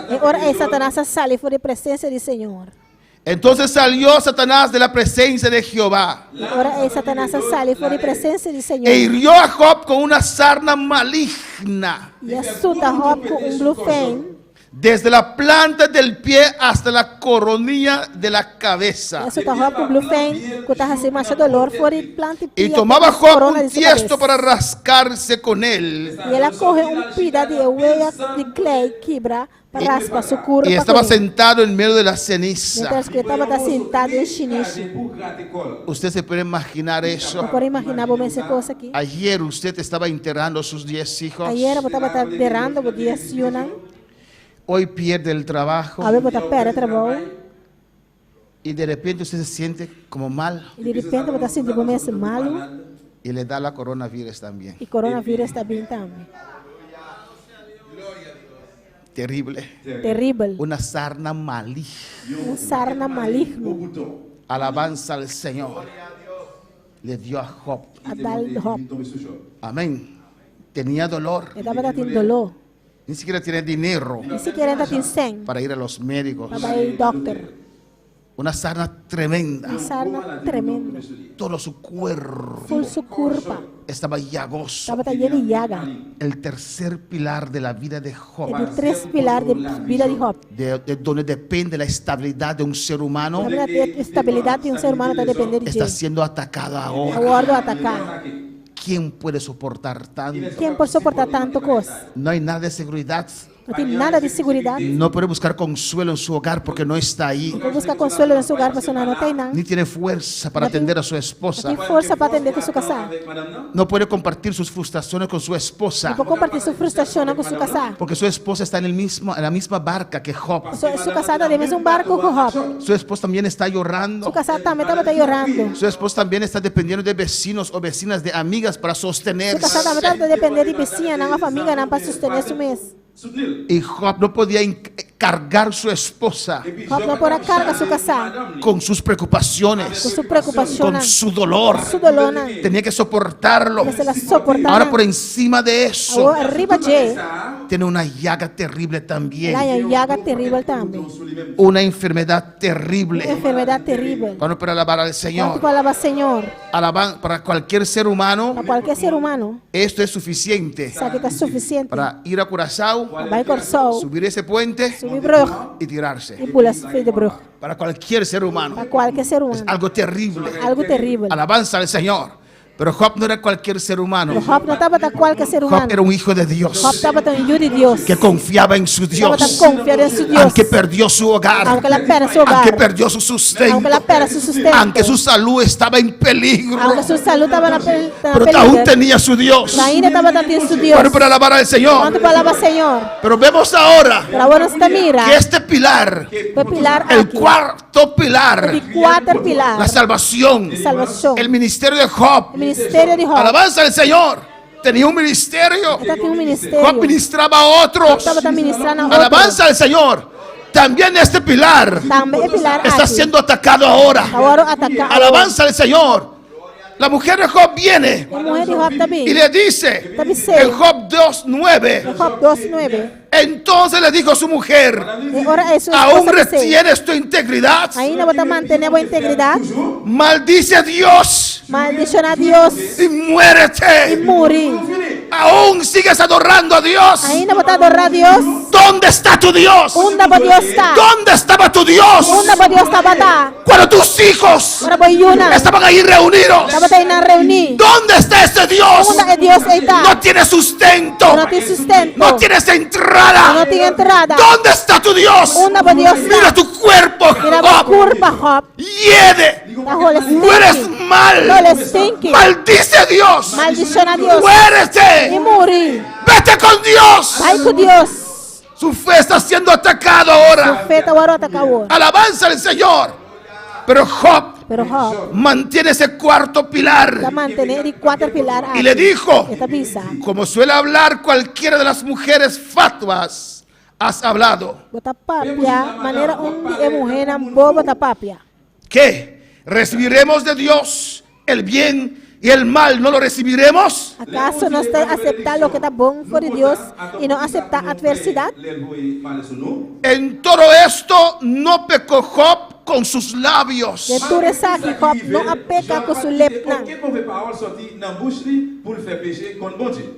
E ora é Satanás sale fora de presença do Senhor. Entonces salió Satanás de la presencia de Jehová E ora é Satanás sale fora de presença do Senhor. e hirió a Job con una sarna maligna E assusta Job com blufém. desde la planta del pie hasta la coronilla de la E cabeza. assusta Job com blufém. Que está assim, mais dolor fora de planta Y e tomaba Job corona un de sua tiesto cabeça. para rascarse con él. E ela corre pida de huella de clay quebra para raspar su curva. Y estaba sentado en medio de la ceniza. Mientras que estava sentado em chinês. Usted se puede imaginar eso. Não pode imaginar como essa coisa aqui. Ayer usted estaba enterrando a sus 10 hijos. Ayer eu estava derrando o dia Sionan. Hoy pierde el trabajo. A ver, botar pera trabalho. Y de repente usted se siente como mal. E de repente botar sentindo como esse malo. Y le da la coronavirus también. E coronavírus está bem também. Terrible. Terrível. Una sarna maligna. Sarna maligno. Alabanza al Señor. Le dio a Job. A dar Job. Amén. Tenía dolor. Ele estava tendo dolor. Ni siquiera tiene dinero E se querendo ter 100 para ir a los médicos. para ir ao doctor. Una sarna tremenda. Una sarna tremenda. Todo su cuerpo Full su curpa. estaba llagoso. Estaba lleno de llaga. El tercer pilar de la vida de Job, El 3 pilares de vida de Job. de donde depende la estabilidad de un ser humano, La estabilidad de un ser humano está depender de está Dios. siendo atacado ahora. Aguardo atacar. ¿Quién puede soportar tanto? ¿Quién puede soportar tanto cosa? No hay nada de seguridad. No tiene nada de seguridad. No puede buscar consuelo en su hogar porque no está ahí. No busca consuelo en su hogar personal. No tiene nada. Ni tiene fuerza para atender a su No esposa. tiene fuerza para atender con su casa. No puede compartir sus frustraciones con su No esposa puede compartir su frustración con su casa. porque su esposa está en la misma barca que Job. Su casada también es un barco con Job. Su esposa también está Su llorando. casada también está llorando. Su esposa también está dependiendo de vecinos o vecinas, de amigas para Su sostenerse. casada también está depender de vecinos, una familia para sostener su mes. Y Job no podía cargar su esposa Job no puede cargar su casa con sus preocupaciones, con su preocupación, con su dolor. su dolor. Tenía que soportarlo. Que se la soportara. Ahora por encima de eso, Ahora arriba de tiene una llaga terrible también. la llaga terrible también. Una enfermedad Una terrible. enfermedad terrible. Bueno, para alabar al ¿Cuánto Señor, palabra, Señor? para cualquier ser humano, Para cualquier ser humano, esto es suficiente sabe que está suficiente. para ir a Curazao, Vai Corsol, subir ese puente subir brug y tirarse. y pular de brug. Para cualquier ser humano, Para cualquier ser es humano. algo terrible. Algo terrible. Alabanza al Señor. Pero Job no era cualquier ser humano. Pero Job no estaba para cualquier ser humano. Job era un hijo de Dios Job estaba tan hijo de Dios. que confiaba en su Estaba tan Dios. confiado en su Dios. Aunque perdió su hogar, Aunque la pera su hogar. aunque perdió su sustento, Aunque la pera su sustento. aunque su salud estaba en peligro, Aunque su salud estaba en pero aún peligro. tenía su Dios. La ira estaba también su Dios. Bueno, para alabar al Señor. ¿Cuánto palabra, Señor? Pero vemos ahora Pero ahora está mira. que este pilar, Fue pilar el aquí. cuarto pilar, El cuatro pilar. la salvación, Salvación. el ministerio de Job, El ministerio de Job. alabanza al Señor, tenía un ministerio. Esta tiene un ministerio. Job ministraba a otros. Estaba también ministrando a otros. Alabanza al Señor. También este pilar También el pilar está aquí. siendo atacado ahora. Ahora ataca. Alabanza al Señor. La mujer de Job viene La mujer de Job y también. le dice Está bien. en Job 2:9. Job 2:9. Entonces le dijo a su mujer: Ahora eso es ¿aún cosa que sé. retienes tu integridad? Ahí no vas a mantener buena integridad. Maldice a Dios Maldición a Dios y y muérete. morir. ¿Aún sigues adorando a Dios? Ahí no vas a adorar a Dios. ¿Dónde está tu Dios? ¿Dónde va Dios está? ¿Dónde estaba tu Dios ¿Dónde va Dios está? cuando tus hijos Ahora voy una. estaban ahí reunidos? Estaba ahí en reunir. ¿Dónde está ese Dios? ¿Dónde Dios está? No tiene sustento, No tiene sustento. no tienes No entrada. tiene entrada. ¿Dónde está tu Dios? ¿Dónde va Dios Mira está? tu cuerpo, Mira la Job. curva, Job. Hiede, Está whole mueres stinking. mal. Whole stinking. Maldice a Dios. Maldición a Dios. Y Muérete. morir. Vete con Dios. Vai con Dios. Su fe está siendo atacado ahora. Profeta ahora ataca ahora. Alabanza al Señor. Pero Job Pero Job mantiene ese cuarto va a pilar mantener el cuatro pilar y le dijo, esta pisa. como suele hablar cualquiera de las mujeres fatuas, has hablado. Bota papia, manera un de mujer en boba ta papia. ¿Qué? ¿Recibiremos de Dios el bien y el mal no lo recibiremos? ¿Acaso no está aceptar lo que está bueno por Dios y no aceptar adversidad? En todo esto no pecó Job con sus labios. De tu resaki Job no apeca con su lepna.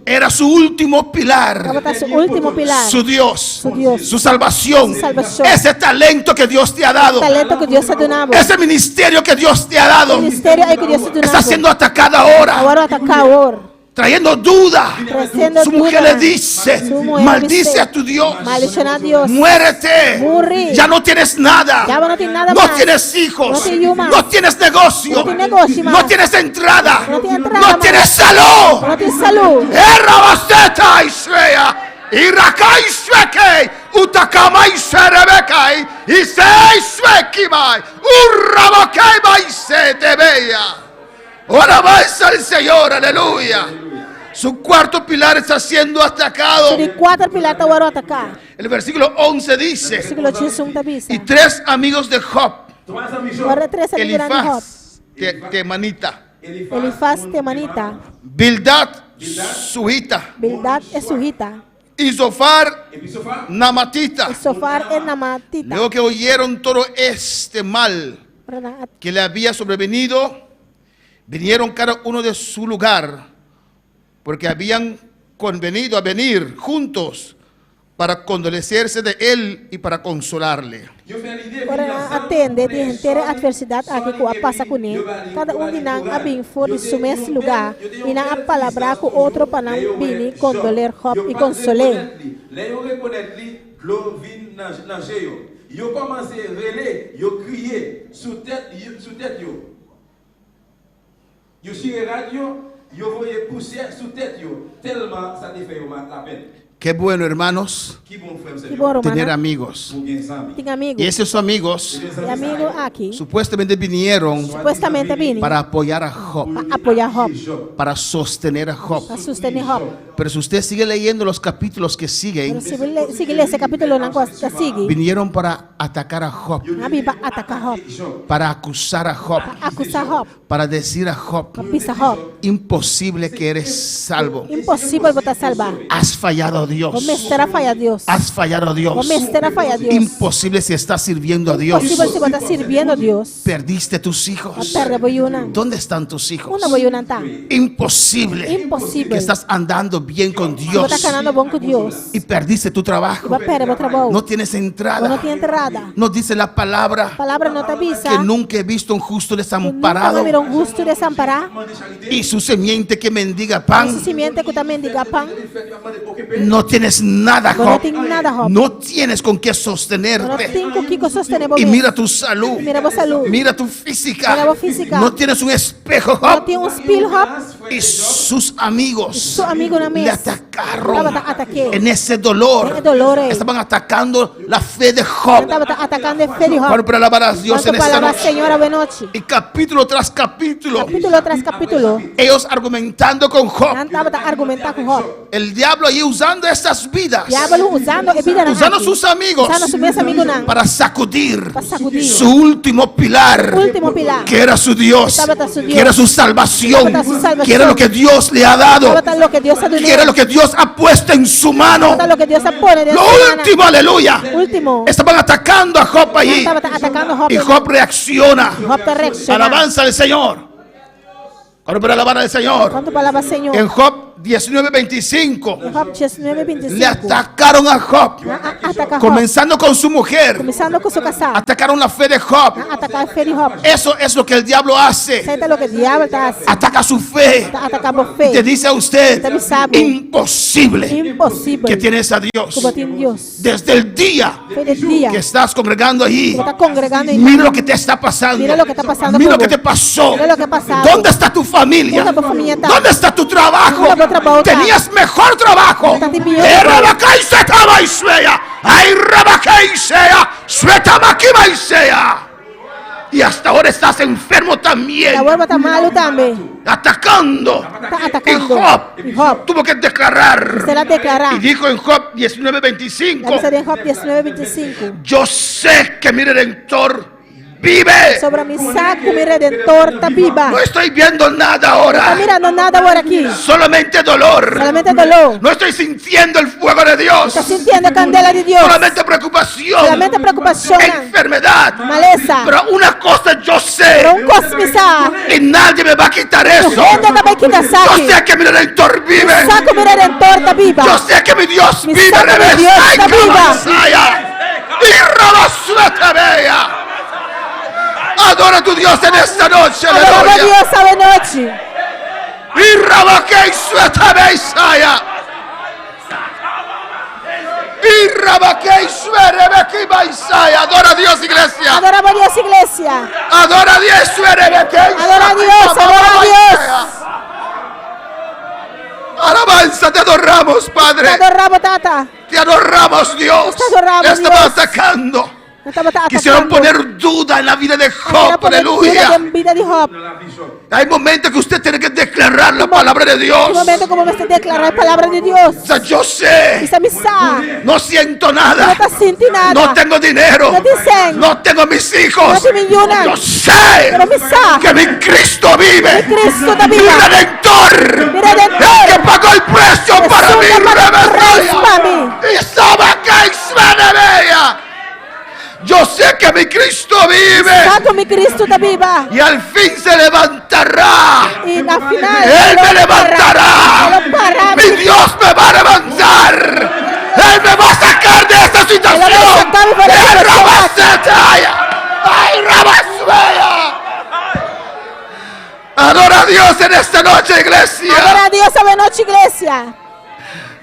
Era su último pilar, Bota su último pilar. su Dios, Su Dios. su salvación, Su salvación. ese talento que Dios te ha dado, Talento que Dios ha donado. ese ministerio que Dios te ha dado, Ministerio hay que Dios ha está donado. siendo atacado ahora, Ahora ataca ahora. trayendo duda. Trayendo Su mujer duda. le dice, Su mujer maldice dice, a tu Dios, Maldición a Dios. muérete, Morir. ya no tienes nada, Ya no tienes nada no más. tienes hijos, No tienes hijos más. no tienes negocio, No tienes negocio más. no tienes entrada, No tienes entrada no más. tienes salud. No tienes salud. Errabasteta Isrea, Irakai Sweke, Utakamai Serebekai, Isei Swekimai, Urrabakai Baise Tebea. Alabanza al Señor, aleluya. Su cuarto pilar está siendo atacado. De cuatro pilar ta ahora atacar. El versículo 11 dice: Siglo chisum ta bisa. y 3 amigos de Job, Ahora tres amigos de Job. Elifaz, Temanita, Elifaz temanita. Bildad, Suhita, Bildad es su hijita. y Zofar Namatita. Sofar en Namatita. Luego que oyeron todo este mal Pernah que le había sobrevenido, vinieron cada uno de su lugar, porque habían convenido a venir juntos para condolecerse de él y para consolarle. Pernah atende di hentere adversidade aqui com a passa com ele. Cada dinang abing for de sumes lugar e na a palavra com outro panang bini condoler hop e consoler. Yo commencé à rêler, yo crier sous tête yo. Yo sur radio, yo voyais pousser sous tête yo, tellement ça te fait la peine. Qué bueno, hermanos, tener amigos. Tenho amigos. Y esos amigos E amigo aqui supuestamente vinieron supostamente bini para apoyar a Job, para apoiar Hop, para sostener a Job. para sustentar Hop. Pero si usted sigue leyendo los capítulos que Pero siguen, se ler esse capítulo na costa sigue, vinieron para atacar a Job, Nabi ba atacar Hop, para acusar a Job, acusar Hop, para decir a Job, pisa Hop. imposible que eres salvo. Impossível botar salvar. Has fallado a Dios. Vamos estar falha Deus. Has fallado a Dios. Vamos estar falha Deus. Imposible si estás sirviendo a Dios. Impossível se botar servindo a Deus. Perdiste tus hijos. Perde boyuna. ¿Dónde están tus hijos? Una boyuna tá. Imposible Impossível. que estás andando bien con Se botar Dios canando bom com Deus. y perdiste tu trabajo. Va perde bo trabalho. No tienes Não entrada. tem entrada. Nos dice la palabra Palavra não te avisa. que nunca he visto un justo Nunca desamparado me viram gusto desamparar. y su semiente que mendiga Se pan. simiente que também diga pão. No tienes nada, Não Job. tem nada, Hop. No tienes con qué Não sostenerte. tem com que sostener bo Y mesmo. mira tu salud. Mira bo saúde. Mira tu física. Mira tu física. No tienes un espejo, Não Job. tem um espelho, Hop. Y sus amigos Su amigo na le mesa. atacaron Estaba ataque. en ese dolor. En dolores. Estaban atacando la fe de Job. Estava atacando o filho, Bueno, Hop. para alabar a Dios en Quanto esta palavra, noche. Senhora, boa noite. Y capítulo tras capítulo, Capítulo tras capítulo. ellos argumentando con Job. Estava a argumentar com Hop. El diablo ahí usando estas vidas, Diabo usando a vida na usando aqui. sus amigos Usando su mesmo amigo na. para sacudir Para sacudir. su último pilar, Último pilar. que era su Dios, Estaba su Dios. que era su salvación, Estaba su salvación. que era lo que Dios le ha dado, Estaba lo que Dios ha dado. que era lo que Dios ha puesto en su mano. Estaba lo que Dios ha pone de Lo su mano. último, aleluya. Último. Estaban atacando a Job allí Estaba atacando a Hop. y Job reacciona. Hop te reacciona. Alabanza al Señor. Ahora para alabar al Señor. Quanto palavra, Senhor. En Job 19:25 Hop 19:25. le atacaron a Job, Ataca Hop. comenzando con su mujer. Começando com seu casado. Atacaron la fe de Job. Atacar o filho, Hop. Eso es lo que el diablo hace. Senta lo que o diabo está Ataca su fe. atacando o Te filho. dice a usted, Usted sabe. imposible Impossível. que tienes a Dios. Como tem Deus. Desde el día Foi de dia. que estás congregando allí, Você está congregando em mira lo que te está pasando. Mira lo que está pasando Mira lo con que te vos. pasó. Mira lo que ha pasado. ¿Dónde está tu familia? ¿Dónde tu familia está? ¿Dónde está tu trabajo? ¿Dónde tu trabajo está? Tenías mejor trabajo. Está bien. Y hasta ahora estás enfermo también, La hueva está malo também. atacando. Está atacando. Y Job tuvo que declarar. Será declarar. Y dijo en Job La 19:25, Bíblia de Job 19:25. yo sé que mi Redentor vive. Sobre mi saco, mi redentor está viva. No estoy viendo nada Está ahora, mirando nada agora aqui. solamente dolor. Solamente dolor. No estoy sintiendo el fuego de Dios, Está sintiendo a candela de Deus. solamente preocupación, Solamente preocupação. enfermedad. Maleza. Pero una cosa yo sé, Pero um cosmizar. y nadie me va a quitar eso. Onde também que Yo saque. sé que mi Redentor vive. Saco, mi redentor está viva. Yo sé que mi Dios Mi vive. saco, mi Revés. Dios Ay, está viva. Camasaya. Y Rabasuetabea. Adora a tu Dios en esta noche. Adorava a Aleluya. Deus essa noite. Y Rabakeisuetabesaya. Y Rabakeisuerebekibaisaya. Adora a Dios, iglesia. Adorava a Deus, igreja. Adora a Dios. Adora a Deus, adora a Deus. Alabanza, te adoramos, Padre. Adorava, Tata. Te adoramos, Dios. Te adoramos, Estamos Dios. atacando. Estava Quisieron atacando. poner duda en la vida de Era Job. por Aleluya. vida de Job. Hay momentos que usted tiene que declarar la palabra de Dios. No momento como você declarar a palavra de Deus. O sea, yo sé, Isso me sabe. no siento Não nada. está sentindo nada. No tengo dinero. No dicen. No tengo mis hijos. No te millonan. Yo sé Pero me sabe. que mi Cristo vive. Mi Cristo está Mi viva. Redentor. Mi Redentor. El que pagó el precio para mí. Resulta para Rebesoya. para mí. que mi Cristo vive. Saco mi Cristo está viva. Y al fin se levantará. Y al final Él me levantará. Él lo parará. Mi Dios me va a levantar. Él me va a sacar de esta situación. Él me va a sacar de esta ¡Ay, situación! Rabacetaya! ¡Ay, Rabasuela! Adora a Dios en esta noche, iglesia. Adora a Dios esta noche, iglesia.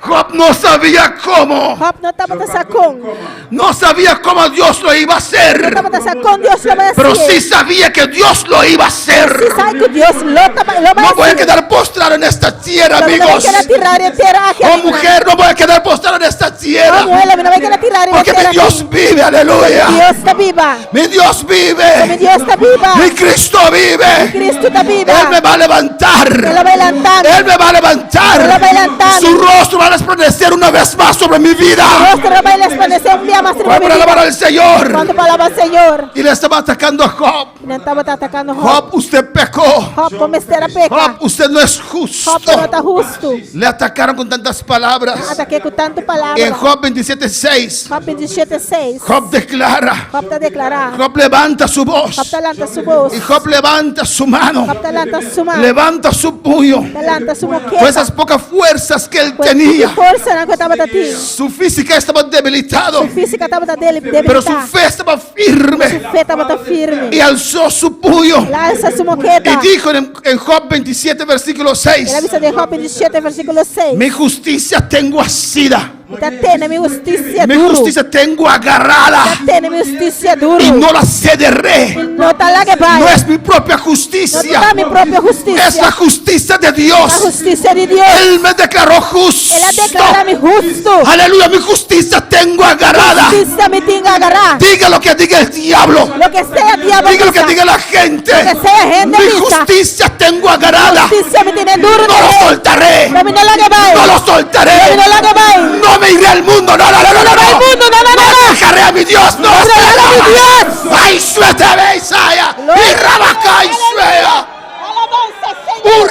Job no sabía cómo. Job no estaba te sacón. No sabía cómo Dios lo iba a No hacer. estaba te sacón, Dios lo va a hacer. Pero sí sabía que Dios lo iba a hacer. Sí sabe que Dios lo va No a voy a hacer. quedar postrado en esta tierra, No me voy a amigos. quedar tirar en tierra aquí. Oh, mujer, no voy a quedar postrado en esta tierra. No, mujer, no me voy a quedar tirar en Porque tierra mi Dios aquí. vive, aleluya. Dios está viva. Mi Dios Mi vive. Dios está viva. Mi Cristo Mi vive. Cristo está viva. Él me va a Él lo levantar. va a levantar. Él me va a Él lo levantar. va a levantar. Su rostro va a resplandecer una vez más sobre mi vida. Dios te va a resplandecer un día más en mi Voy a alabar vida. al Señor. Cuando palabra al Señor. Y le estaba atacando a Job. No estaba atacando a Job. Job, usted pecó. Job, como este era peca. Job, usted no es Job, no justo. está justo. Le atacaron con tantas palabras. Ataqué con tantas En palabras. Job 27:6, Job 27:6. Job declara, Job te declara. Job levanta su voz. Job te levanta su voz. Y Job levanta su mano. Job te levanta su mano. Levanta su puño. Te levanta su Con moqueta. esas pocas fuerzas que él Pues tenía. tu fuerza no estaba de ti. Su física estaba debilitado. Su física estaba Pero su debilitada. fe estaba Su firme. fe estaba firme. Y alzó su puño. La alza su Y moqueta. dijo en Job 27, versículo El 6. aviso de Job 27, versículo 6. Mi justicia tengo asida. Tiene mi justicia Mi duro. justicia tengo agarrada. Tiene mi justicia duro. Y no la cederé. No está la que va. No es mi propia No justicia. está mi propia justicia. Es la justicia de La Dios. justicia de Dios. Él me declaró justo. Él la declara mi justo. Aleluya, mi justicia tengo agarrada. Justicia me tiene que agarrar. Diga lo que diga el diablo. Lo que sea diablo. Diga lo que misa. diga la gente. Lo que sea gente Mi misa. justicia tengo agarrada. Justicia me tiene duro. No lo soltaré. No me la que va. No lo soltaré. No la que va. No me iré al mundo. No, no, no, no, no. No me iré al mundo. No, no, no, no. Dejaré a mi Dios. No, dejaré a mi Dios. Ay, suete, Isaiah. Y Rabacay, suea.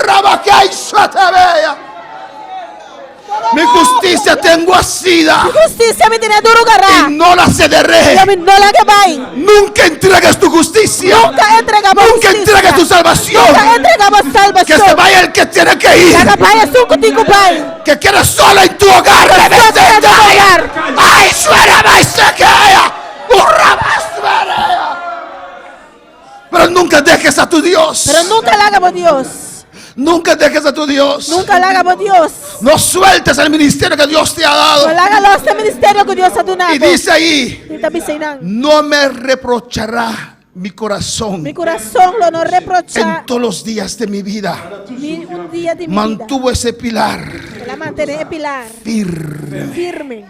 Rabacay, suete, vea. Mi justicia tengo asida. Justicia me tiene duro agarrar. Y no la cederé. No la que va. Nunca entregues tu justicia. Nunca entregamos Nunca justicia. entregues tu salvación. Nunca entregamos Que salvación. se vaya el que tiene que ir. La campaña es un contigo, pai. Que quede solo en tu hogar. Solo en tu hogar. Ay, suena más sequea. Pero nunca dejes a tu Dios. Pero nunca la hagamos Dios. Nunca dejes a tu Dios. Nunca la hagamos Dios. No sueltes el ministerio que Dios te ha dado. No la haga este ministerio que Dios ha donado. Y dice ahí, Y también se irán. no me reprochará mi corazón Mi corazón lo no reprocha en todos los días de mi vida. ni un día de mi Mantuvo ese pilar vida. La mantener pilar firme. firme.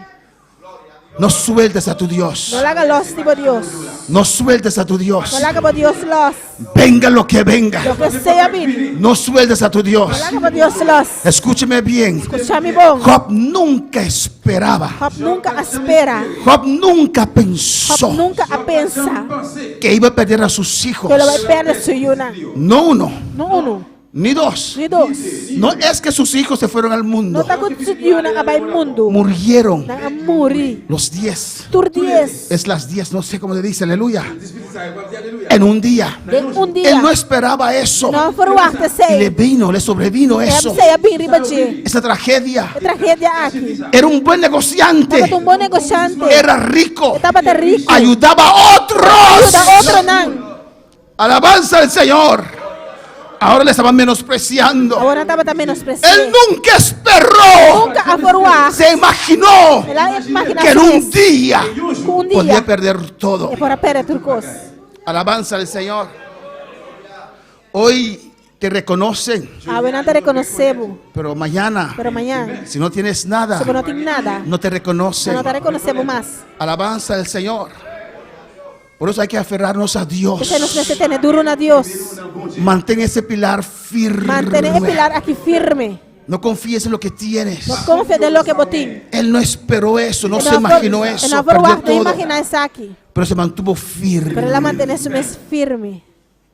No sueltes a tu Dios. No la haga los tipo Dios. No sueltes a tu Dios. No la haga por Dios los. Venga lo que venga. Lo que sea bien. No sueltes a tu No Dios. la haga por Dios los. Escúcheme bien. Escucha mi voz. Job nunca esperaba. Job nunca espera. Job nunca Job pensó nunca piensa que iba a perder a sus hijos. que lo va a perder su yuna. No uno, No uno, ni dos. ni dos. No es que sus hijos se fueron al No mundo. está con su yuna a el mundo. Murieron Na muri. los 10. Tur 10. Es las 10, no sé cómo le dice, aleluya. En un día. De un día. Él no esperaba eso. No forwaste Y le sei. le sobrevino eso. Sei a bin ribaji. Esa tragedia. Tragedia aqui. Era un buen negociante. Estaba un buen negociante. Era rico. Estaba de rico. Ayudaba a otros. Ayuda a otro nan. Alabanza al Señor. Ahora le estaban menospreciando. Ahora estaba también Él menospreciado. nunca esperó. Nunca a forwar. Se imaginó La que en imaginación un es día un podía día perder todo. es para perder turcos. Alabanza al Señor. Hoy te reconocen, Ahora te reconocemos. pero mañana, Pero mañana, si no tienes nada, si no tienes nada, no te reconocen. no te reconocemos más. Alabanza al Señor. Por eso hay que aferrarnos a Dios. Ese nos necesita tener duro a Dios. Mantén ese pilar firme. Mantener el pilar aquí firme. No confíes en lo que tienes. No confía de lo que botín. Él no esperó eso, no se imaginó eso, No perdió forwar, no todo, imagina eso aquí. pero se mantuvo Pero la firme. mantener su mes firme.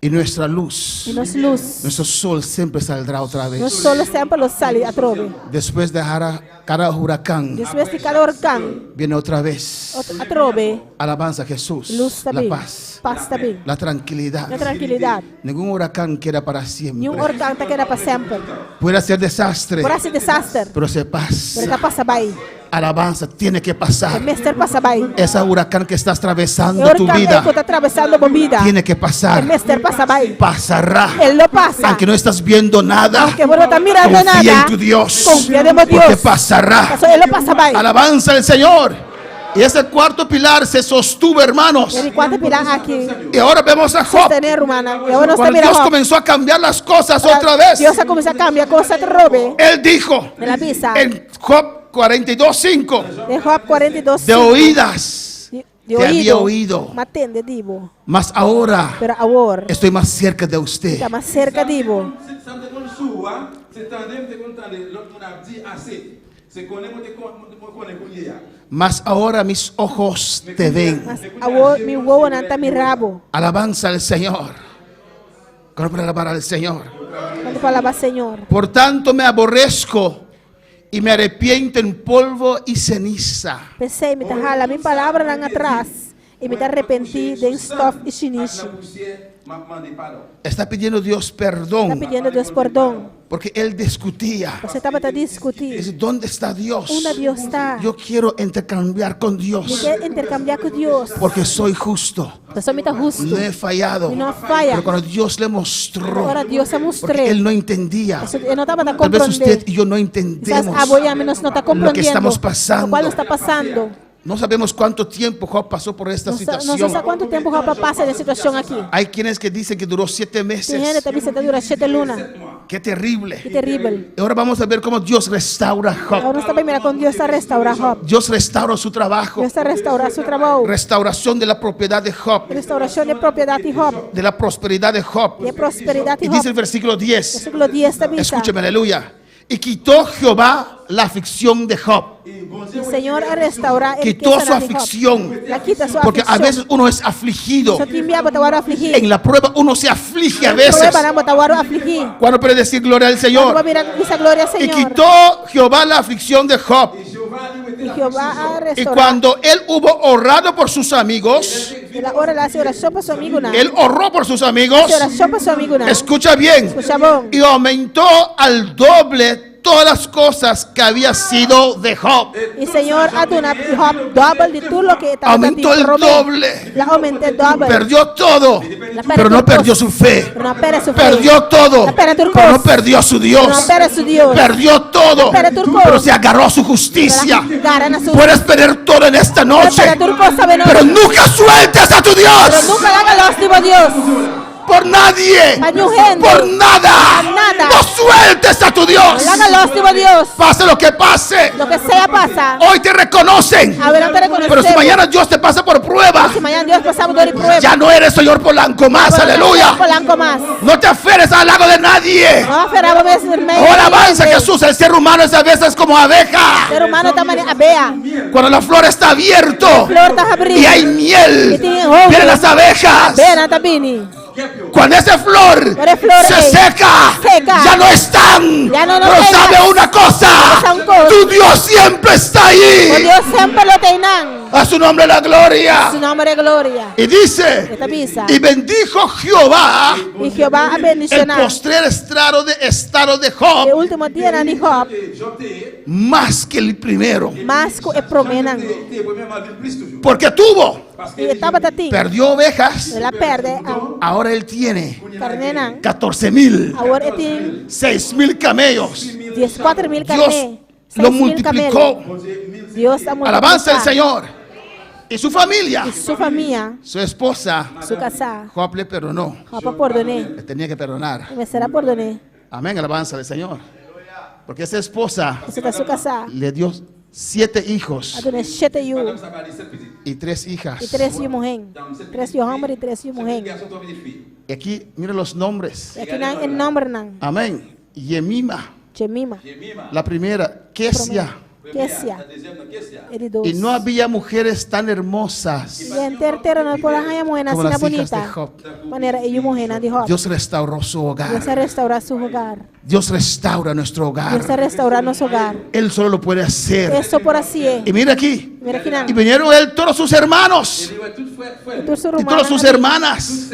Y nuestra luz, e nossa luz, nuestro sol siempre saldrá otra vez. nosso solo sempre lo sale a trove. Después de cada huracán, Depois de cada orcão, viene otra vez. a trove, Alabanza a Jesús. luz La também, paz, paz também, la tranquilidad. a tranquilidade. Ningún huracán queda para Nenhum siempre. orcão está queda para sempre. Puede ser desastre, Por esse desastre, pero se por pasa. que passa bem, Alabanza tiene que o pasar. mestre passa bem. Esa huracán que estás O atravesando tu orcão vida que está atravessando a vida, tiene que o pasar. mestre passa bem. Pasará. Ele não passa. Aunque no estás viendo nada, Aunque você não está mirando confía nada, en tu Dios, confia em porque Deus. pasará. Passou, ele passa bem. Alabanza al Señor. Y ese cuarto pilar se sostuvo, hermanos. Ele quatro pilar aqui, Y ahora vemos a Job. sostener humana. E agora nós Cuando estamos Dios mirando. comenzó a cambiar las cosas otra vez, Deus começa a cambiar coisa que roube. Él dijo De la visa. en Job 42:5, De Job 42. de oídas De te había oído, Matende divo. mas ahora Pero agora estoy más cerca de usted. está mais cerca divo. Mas ahora mis ojos te ven. Mas agora mi wowo não está mi rabo. Alabanza al Señor. ¿Cómo para alabar al Señor? Quando falava Senhor. Por tanto me aborrezco y me arrepiento en polvo y ceniza. Pensei, me tá rala minha palavra lá atrás. E me tá arrependi de estof e chinichi. Está pidiendo Dios Está perdón pedindo a Deus perdão. porque él discutía. Você estava a discutir. Dice, ¿dónde está Dios? Onde Deus está? Yo quiero intercambiar con Me Dios quer intercambiar com Deus. porque soy justo. Pessoa me tá justo. No he fallado. E não falha. Pero cuando Dios le mostró, Agora Deus a porque mostrei. él no entendía. Eu não estava a Tal vez usted compreender. y yo no Quizás entendemos a boia menos não está lo que compreendendo. estamos pasando. O qual está passando. No sabemos cuánto tiempo Job pasó por esta Não sei situación. há quanto tempo o rapaz passa nessa situação aqui. Hay quienes que dicen que duró 7 Tem meses. gente também que dura 7 lunas. Qué terrible. Que terrível. Y ahora vamos a ver cómo Dios restaura a Job. Agora nós também mira com Deus está restaurar Job. Dios restaura su trabajo. Deus está restaurar seu trabalho. Restauración de la propiedad de Job. Restauração de propriedade de Job. De la prosperidad de Job. De prosperidade Y de dice el Job. versículo 10. Versículo 10 também está. Escúcheme, aleluya. Y quitó Jehová la aflicción de Job. O Senhor a restaurar. Quitó su aflicción. La quita su Porque a aflicción. veces uno es afligido. Só que envia botar o aro afligir. En la prueba uno se aflige a veces. Prueba não botar o aro afligir. ¿Cuándo puede decir gloria al Quando Señor? vai virar essa glória ao Y Senhor. quitó Jehová la aflicción de Job. E Jeová a Y restaurar. cuando él hubo orado por sus amigos, Ela ora lá, se oração para seu amigo não. él oró por sus amigos, Se oração para seu amigo não. escucha bien, Escucha bom. y aumentó al doble todas las cosas que había sido de Job. E Senhor a donar Job doble de tudo o que estava Aumentó el doble. La aumenté doble. Perdió todo, pero no perdió su fe. Pero não perde su fe. Perdió todo, No perde tu pero no cosa. perdió a su Pero no Dios. perde su Dios. Perdió todo, Perde tu cosa. pero se agarró a su justicia. Gara na sua. Puedes perder todo en esta noche, Perde tu cosa, pero pero nunca sueltes a tu Pero Dios nunca haga los tipo Dios. por nadie, Pa' tu gente. por nada. Por nada. No sueltes a tu Dios. No haga los tipo Dios. Pase lo que pase, Lo que sea pasa. hoy te reconocen, A ver, no te reconocemos. pero si mañana Dios te pasa por prueba, Si mañana Dios pasamos dor y prueba. ya no eres señor Polanco más, Pero no aleluya. Polanco más. No te aferres al lago de nadie. No aferraba a veces el medio. Oh, alabanza a Jesús. El ser humano es a veces como abeja. Ser humano está a vea. Cuando la flor está abierto Flor está abriendo. y hay miel, Y tiene hongo. vienen las abejas. Vea, Nata Bini. Cuando esa flor Pero flor se ahí. seca, Seca. ya no están. Ya no Pero tengas. sabe una cosa, Esa cosa. tu Dios siempre está Con ahí. Dios siempre lo tengan. A su nombre la gloria. Su nombre es gloria. Y dice, Esta pisa. y bendijo Jehová Y Jehová a el bendicionar. postrer estado de El Job último día de Job. más que el primero. Más que promenan. Porque tuvo, Y estaba tatín. perdió ovejas, La perde. ahora él tiene Carnenan. 14,000, Ahora tiene 6,000 camellos. 14,000 Dios carne. lo 6,000 multiplicó. Dios ha Alabanza al multiplicado. Señor. Y su familia, Y su familia, su esposa, su casa, Job le perdonó. Job perdoné. Le tenía que perdonar. Y me será perdoné. Amén, alabanza al Señor. Porque esa esposa Eso está su casa. le dio 7 hijos Adonai 7 yu. y 3 hijas. Y 3 yu mujer. 3 yu hombre y 3 yu mujer. Y aquí, miren los nombres. Y aquí el nombre nan. Amén. Yemima, Chemima. la primera. Kesia, Kesia. Ele Y no había mujeres tan hermosas E terceiro não por arranha moena como assim las hijas de bonita. Job. Maneira e moena de Job. Dios restauró su Deus hogar. vai restaurar seu hogar. Dios restaura nuestro Deus hogar. vai restaurar nosso hogar. Él solo lo puede hacer. Isso por assim é. Y mira aquí. Mira aqui não. Y vinieron él todos sus hermanos y todas sus hermanas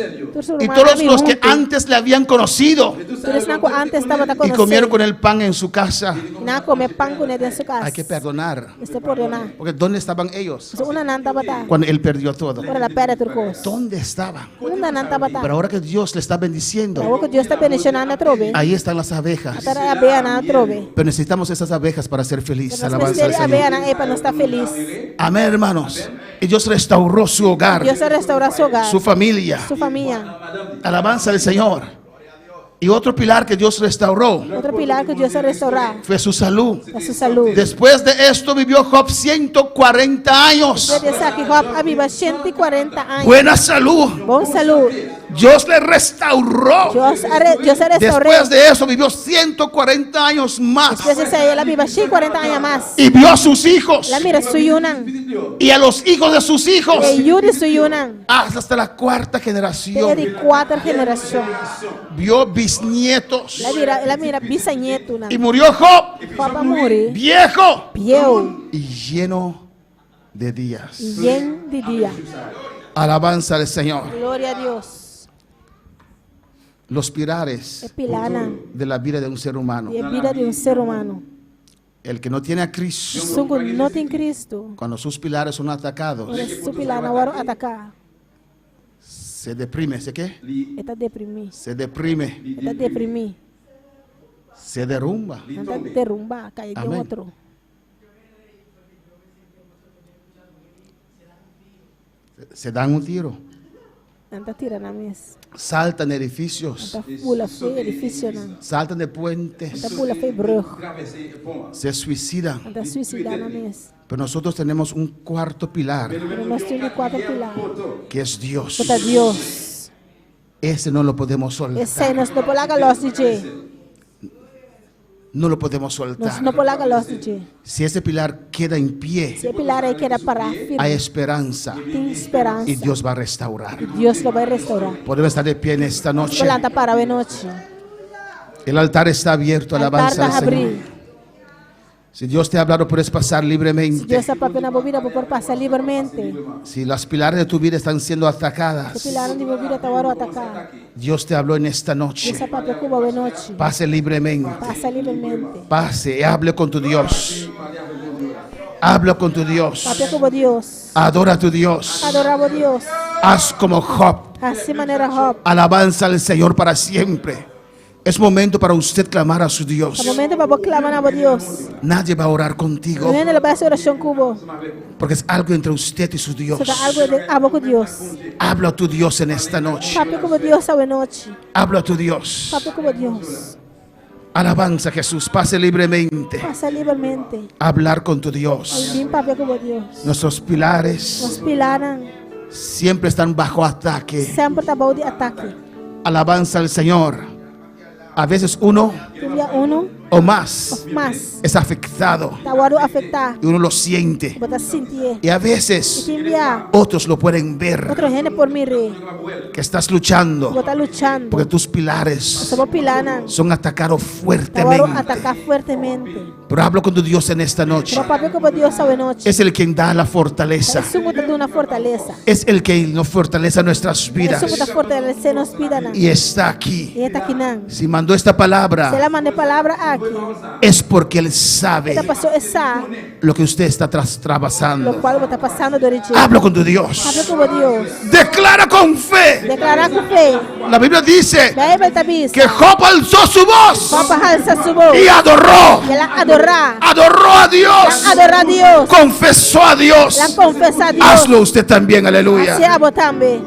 y todos los que antes le habían conocido Eles não antes estava y comieron con el pan en su casa. Não comer pão com ele dentro de casa. Hay que perdonar. Este perdonar. Porque ¿dónde estaban ellos So una não estava tá. cuando él perdió todo? Por la pera turcos. ¿Dónde estaban? Una não estava tá. Pero ahora que Dios le está bendiciendo, Agora que Deus está bendicionando a trove. ahí están las abejas. Para a beia na trove. Pero necesitamos esas abejas para ser felices. Nós Alabanza al precisamos a beia Señor. na é para não estar feliz. Amén, hermanos. Y Dios restauró su hogar, Deus vai restaurar seu hogar. su familia. Sua família. Alabanza al Señor. Y otro pilar que Dios restauró Outro pilar que Deus vai restaurar fue su salud. é sua saúde. Después de esto vivió Job 140 años. Obedece que Job aviva 140 anos. Buena salud. Bom saúde. Dios le restauró. Deus restaurou. Después de eso vivió 140 años más. Depois disso aí, ela viva 140 anos mais. Y vio a sus hijos Ela mira suyunan. y a los hijos de sus hijos E Yuri suyunan. hasta la cuarta É generación. de 4 gerações. Vio bisnietos. Ela mira bisnieto. Y murió Job Papa morrer. viejo Pieu. y lleno de días. Yen de dia. Alabanza al Señor. Glória a Deus. Los pilares É pilana. de la vida de un ser humano. E a vida de ser humano. El que no tiene a Cristo, Sungo não tem Cristo. cuando sus pilares son atacados, Ora su pilana agora atacar. se deprime. ¿Se qué? Está deprimido. Se deprime, Está deprimido. se derrumba. Está derrumbar, cair de Amém. outro. Se dan un tiro. Está tirando a mesa. Saltan de edificios. Está pula feia, edifício não. Saltan de puentes. Está pula feia, bruxo. Se suicidan. Está suicidando a mesa. Pero nosotros tenemos un cuarto pilar, Pero nós temos 4 pilares. que es Dios. Bota Deus. Ese no lo podemos Esse aí soltar. nós não polaga los DJ. No lo podemos Nós soltar. não polaga los DJ. Si ese pilar queda en pie, Se pilar aí quer parar hay firme. esperanza Tem esperança. y Dios va a restaurar. Deus lo vai restaurar. Podemos estar de pie en esta noche. Planta para a noite. El altar está abierto, alabanza Altar al abrir. Señor. Si Dios te ha hablado, puedes pasar libremente. Deus está papel na bobina por passar livremente. Si las pilares de tu vida están siendo Se atacadas, pilar de bobina tá hora atacar. Dios te habló en esta Deus noche. está papel com boa noite. Pase libremente. Passa livremente. Pase y hable con tu Dios. Habla con tu Dios. Papel com Deus. Adora a tu Dios. Adorava Deus. Haz como Job. Assim maneira Job. Alabanza al Señor para siempre. Es momento para usted clamar a su Dios. No momento para clamar na Deus. Nadie va a orar contigo, No momento ele vai ser oração cubo. porque es algo entre usted y su Dios. Você tá algo de abo com Deus. Habla a tu Dios en esta noche. Papel com Deus a noite. Habla a tu Dios. Papel com Deus. Alabanza a Jesús. Pase libremente. Passa livremente. Hablar con tu Dios. Vim papel com Deus. Nuestros pilares Nos pilaram. siempre están bajo ataque. Sempre tá bom de ataque. Alabanza al Señor. A veces uno Tulia uno. o más Mas. es afectado Tá hora afetar. y uno lo siente. Bota sentir. Y a veces Timbia. otros lo pueden ver, Outro gente por mim re. que estás luchando Bota luchando. porque tus pilares Somos pilana. son atacados Tá hora fuertemente. atacar fortemente. Pero hablo con tu Dios en esta noche. Pero papel com Deus a noite. Es el quien da la fortaleza. É sumo de uma fortaleza. Es el que nos fortalece nuestras É vidas. sumo da fortaleza nos pidana. Y está aquí. E está aqui não. Si mandó esta Se palabra, ela manda palavra aqui. es porque Él sabe Esta pessoa essa, lo que usted está lo trabajando. qual está passando do origem. Hablo con tu Dios. Habla como Deus. Declara con fe. Declarar com fé. La Biblia dice Da Bíblia está vista. que Job alzó su voz Papa alça sua voz. y adoró. E ela adorar. Adoró a Dios. Adorar a Deus. Confesó a Dios. Ela confessa a Deus. Hazlo usted también, Se aleluya. abo também.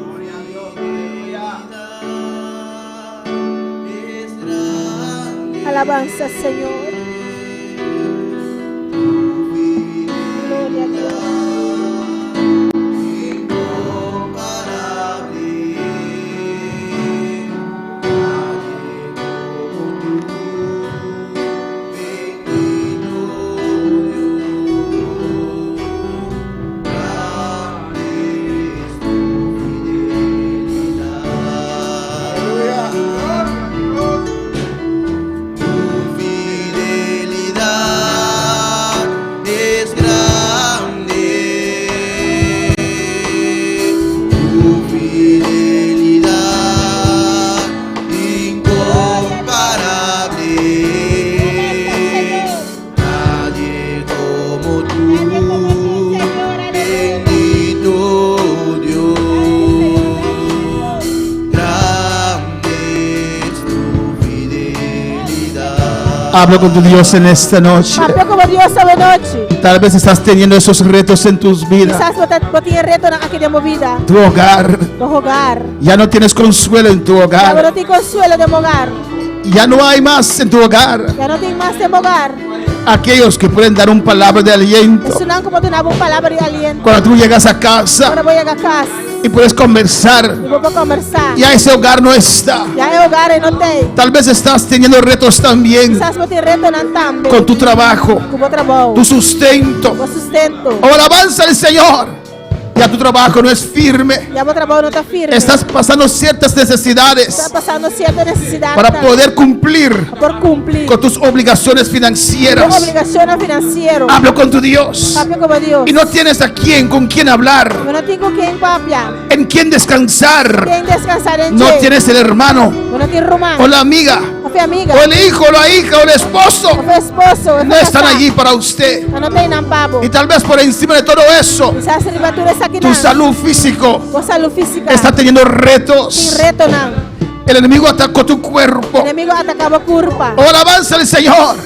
Alabança, Senhor. Glória a Deus. Hablo con tu Dios en esta noche. Papia ko ba Dios sa noche? Tal vez estás teniendo esos retos en tus vidas. Quizás mo tiene reto na akin mo vida. Tu hogar. Tu hogar. Ya no tienes consuelo en tu Ya hogar. no tienes consuelo de hogar. Ya no hay más en tu hogar. Ya no tienes más de hogar. Aquellos que pueden dar un palabra de aliento. Eso no como una palabra de aliento. Cuando tú llegas a casa Ahora voy a casa. y puedes conversar. Y voy a conversar. Ya ese hogar no está. Ya hay hogar no te. Tal vez estás teniendo retos también Quizás mo tiene reto na tambe. con tu trabajo, Como trabajo. tu sustento. Como sustento. O alabanza al Señor. Ya tu trabajo no es firme. Ya mo trabajo no está firme. Estás pasando ciertas Está necesidades pasando cierta necesidad para poder cumplir por cumplir con tus obligaciones con financieras. obligaciones financieras. Hablo con tu Dios Papia como Dios. y no tienes a quién, con quién hablar, Yo no tengo quien papia. en quién descansar. Quien descansar en No Che. tienes el hermano Yo no tengo román. o la amiga O fue amiga. o el hijo o la hija o el esposo. O fue esposo. No están allí para usted. No tienen pavo. Y tal vez por encima de todo eso, Quizás ribatura es aquí. tu salud físico O salud física. está teniendo Sin retos. reto na. El enemigo atacó tu cuerpo. El enemigo atacaba curva. O alabanza al Señor.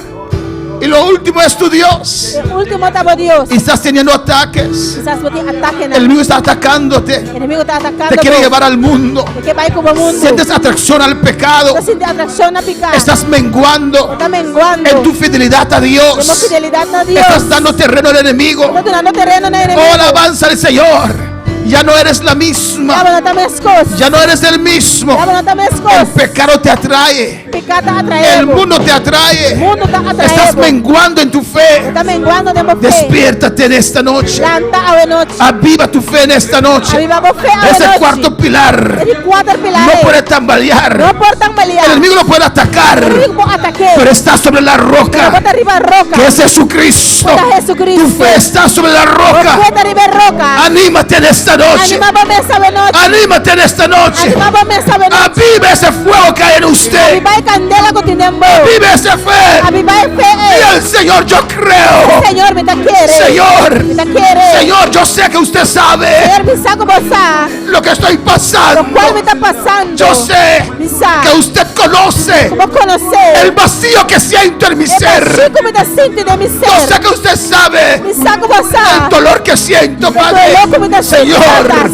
Y lo último es tu Dios. El último estaba Dios. Y estás teniendo ataques. Quizás vos tienes ataque na. El enemigo está atacándote. El enemigo está atacando. Te quiere vos. llevar al mundo. De que va a ir como mundo. Sientes atracción al pecado. No sientes atracción a picar. Estás menguando Está menguando. en tu fidelidad a Tenemos Dios. fidelidad a Dios. Estás dando terreno al enemigo. Estamos dando terreno al enemigo. Oh, alabanza al Señor. Ya no eres la Ya misma. van a estar mis cosas. Ya no eres el mismo. Ya van a estar mis El cosas. pecado te atrae. Pecata atrae. El mundo te El atrae. mundo está atrae. Estás menguando en tu fe. Está menguando de fe. Despiértate en esta noche. Lanta a noche. Aviva tu fe en esta noche. Avivamos fe a Ese noche. cuarto pilar Es el cuatro pilares. no puede tambalear. No portan pelear. El enemigo no puede atacar. El enemigo ataque. Pero está sobre la Pero roca, bota arriba roca. que es Jesucristo. Bota Jesucristo. Tu fe está sobre la roca. Bota arriba roca. Anímate en esta noche. Animamos esa noche. Anímate en esta noche. Animamos esa noche. Aviva ese fuego que hay en usted. Aviva el candela con tinembo. Vive esa fe. Aviva el fe. Y el Señor, yo creo. Señor, me te quiere. Señor, Me te quiere. Señor, yo sé que usted sabe Señor, me saco pasar. lo que estoy pasando. Lo cual me está pasando. Yo sé Me saco. que usted conoce ¿Cómo conocer? el vacío que siento en mi ser. Chico me te siente de mi Yo ser. sé que usted sabe Me saco el pasar. dolor que siento, dolor Padre. que me da Señor,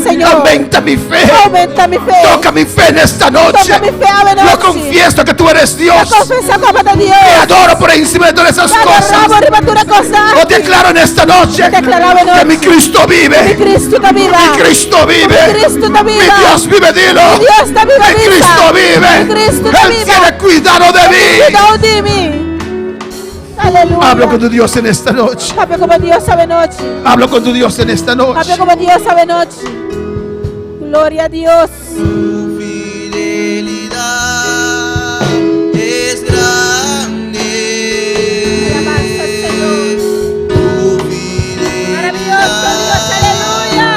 Señor. aumenta mi fe. Aumenta mi fe. Toca mi fe en esta noche. Toca mi fe a noche. Yo confieso que tú eres Dios. Yo confieso como de Dios. Te adoro por encima de todas esas Te adoramos cosas. arriba de una cosa. Yo declaro en esta noche Te declaraba en que mi noche. Cristo Mi vive. Cristo está viva. Mi Cristo vive. Mi Cristo está Mi viva. Dios vive, dilo. Mi Dios está viva, Mi viva. Cristo vive. Mi Cristo está Él viva. tiene cuidado de mí. Cuidado de mí. Aleluya. Hablo con tu Dios en esta noche. Papi como Dios sabe noche. Hablo con tu Dios en esta Papi noche. como Dios sabe noche. Gloria a Dios. Tu fidelidad es grande. Alabanza al Señor. Tu Maravilloso Dios, aleluya.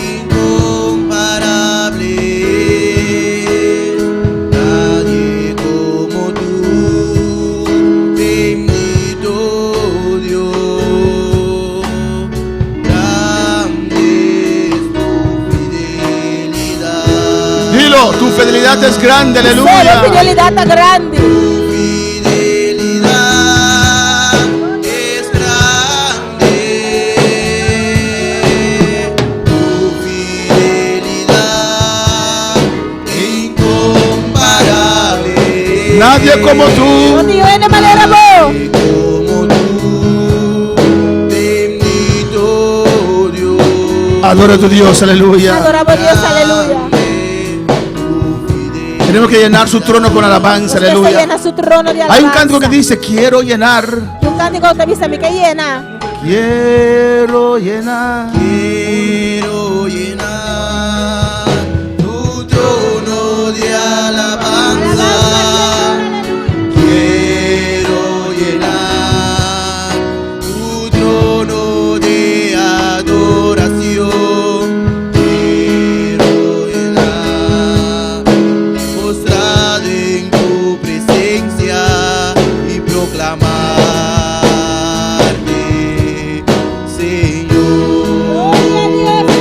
incomparable. Nadie como tú, bendito Dios. Grande es tu fidelidad. Dilo, tu fidelidad es grande, Solo aleluya. fidelidad tan grande. Tu fidelidad es grande. Tu fidelidad incomparable. Nadie como tú. No Dios en manera vos. Como tú, bendito Dios. Adora a tu Dios, aleluya. Adoramos a Dios, aleluya. Tenemos que llenar su trono con alabanza, Usted se aleluya. llena su trono de alabanza. Hay un cántico que dice, quiero llenar, Y un cántico que te avisa a mí que llena. quiero llenar. Quiero llenar tu trono de alabanza. Quiero llenar tu trono de adoración. Quiero llenar, postrado en tu presencia y proclamarte, Señor. Gloria a Dios,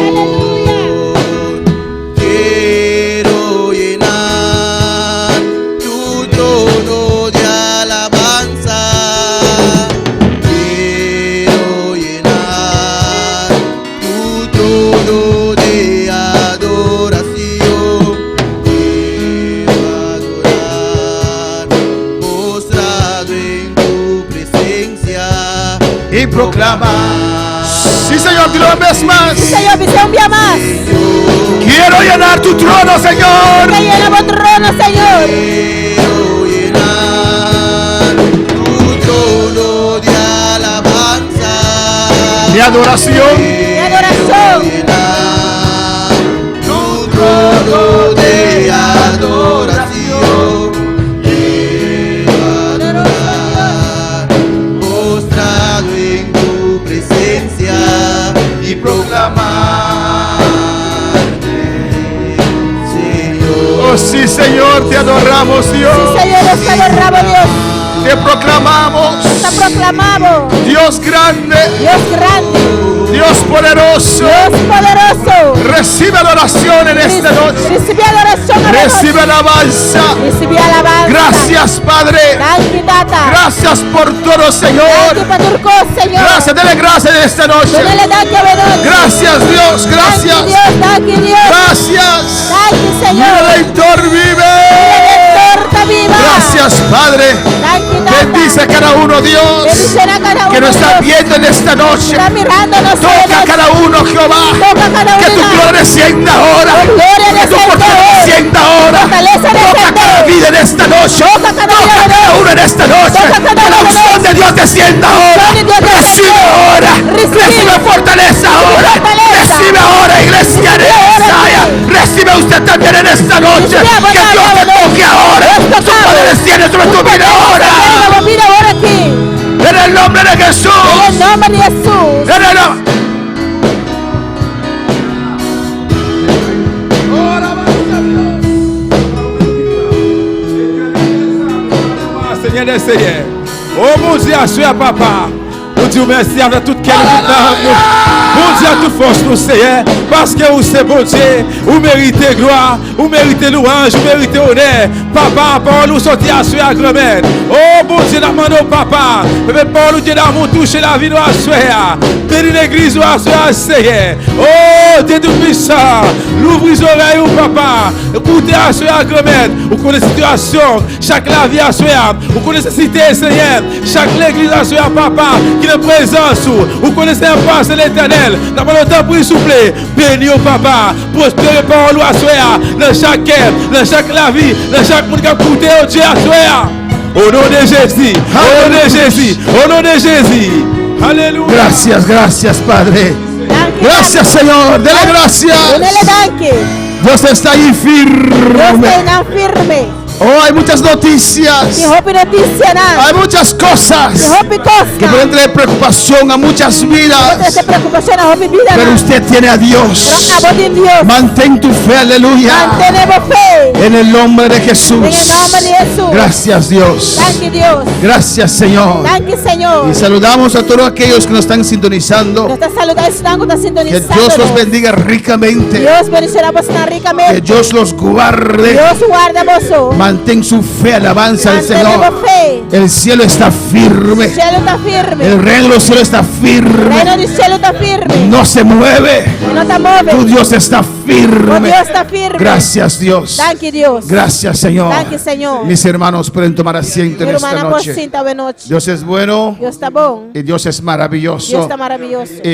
proclamar. Sí, Señor, dilo una vez más. Sí, Señor, dice un día más. Quiero llenar tu trono, Señor. Que llena tu trono, Señor. Quiero llenar tu trono de alabanza, De adoración. De adoración. llenar tu trono de adoración. Quiero adorar, postrado en tu presencia y proclamarte, Señor. Oh, sí, Señor, te adoramos, Dios. Sí, Señor, nos adoramos, Dios. Te proclamamos. Te proclamamos. Dios grande, Dios grande. Dios poderoso. Dios poderoso. Recibe adoración en esta noche. Recibe adoración a la Recibe noche. alabanza. Recibe alabanza. Gracias, Padre. Thank you, Tata. Gracias por todo, Thank Señor. you, Paturco, Señor. Gracias, dele gracias en esta noche. Dale, thank you, Bedón. Gracias, Dios. Thank you, Gracias. Dios. Thank you, Dios. Gracias. Thank you, Mi Señor. Redentor vive. Redentor viva. Gracias, Padre. Thank you, Tata. Bendice a cada uno, Dios, Bendición a cada uno, que nos está Dios. viendo en esta noche. Está mirándonos. Toca a cada uno, Jehová. Toca a cada Que tu uno. gloria descienda ahora. Tu gloria Que tu descienda fortaleza hoy. descienda ahora. Fortaleza Toca a desciende. cada vida en esta noche. Toca a cada Toca a vida, cada Dios. uno en esta noche. Toca a cada Que la uno, unción Dios. de Dios descienda ahora. unción de Dios Recibe descienda. ahora. Recibe. Recibe fortaleza ahora. fortaleza. Recibe ahora, iglesia de ahora, Messiah. Recibe usted también en esta noche. Recibe Que Dios te ahora, toque ahora. Dios Su tocado. poder desciende sobre tu vida ahora. Mira ahora aquí. En el nombre de Jesús. En el nombre de Jesús. En el nombre. Seigneur des Seigneurs. Oh mon Dieu, à papa. Nous disons merci avec toute quelle bon Dieu, à toute force, nous Seigneur. Parce que vous c'est bon Dieu. Vous méritez gloire. Vous méritez louange. Vous méritez honneur. Papa, parole nous sortir à ce agrément. Oh bon Dieu, nous demandons papa. Mais parole Dieu d'amour toucher la vie de la soeur. Bénis l'église à ce Seigneur. Oh Dieu tout-puissant. L'ouvre les oreilles, papa. Écoutez à ce agrément. Vous connaissez la situation. Chaque la vie à ce vous connaissez la cité, Seigneur. Chaque l'église à ce papa. Qui est présent sous. Vous connaissez un pas de l'éternel. Dans mon temps, pour s'il vous plaît. Bénis au papa. Prospérer parole à soya. Dans chaque cœur. Dans chaque la vie. Dans chaque monde qui a écouté au Dieu à soya. Au nom de Jésus. Au nom de Jésus. Au nom de Jésus. Alléluia. Gracias, gracias, Padre. Gracias, Señor. Dele gracias. Dale tanque. Dios está ahí Dios firme. tenga firme. Oh, hay muchas noticias. Si hopi noticia na. Hay muchas cosas Si hopi que pueden costa. traer preocupación a muchas No vidas. te preocupación a hopi vida Pero na. usted tiene a Pero Dios. abotin Dios. Mantén tu fe, aleluya. Mantenemos fe. En el nombre de Jesús. En el nombre de Jesús. Gracias, Dios. Thank you, Dios. Gracias, Señor. Thank you, Señor. Y saludamos a todos aquellos que nos están sintonizando. Nos está saludando, están Que sintonizando. Dios los bendiga ricamente. Dios bendecirá vos Que ricamente. Dios los guarde. Dios guarda vos. Mantén su fe, alabanza al Señor. Mantenemos fe. El cielo está firme. El cielo está firme. El reino de los cielos está El reino firme. del cielo está firme. No se mueve. No te Tu mueves. Dios está Oh, firme. Dios está firme. Gracias, Dios. Thank you, Dios. Gracias, Señor. Thank you, Señor. Mis hermanos pueden tomar asiento en Mi esta hermana por noche. cinta de noche. Dios es bueno Dios está bon. y Dios es Dios maravilloso. está maravilloso.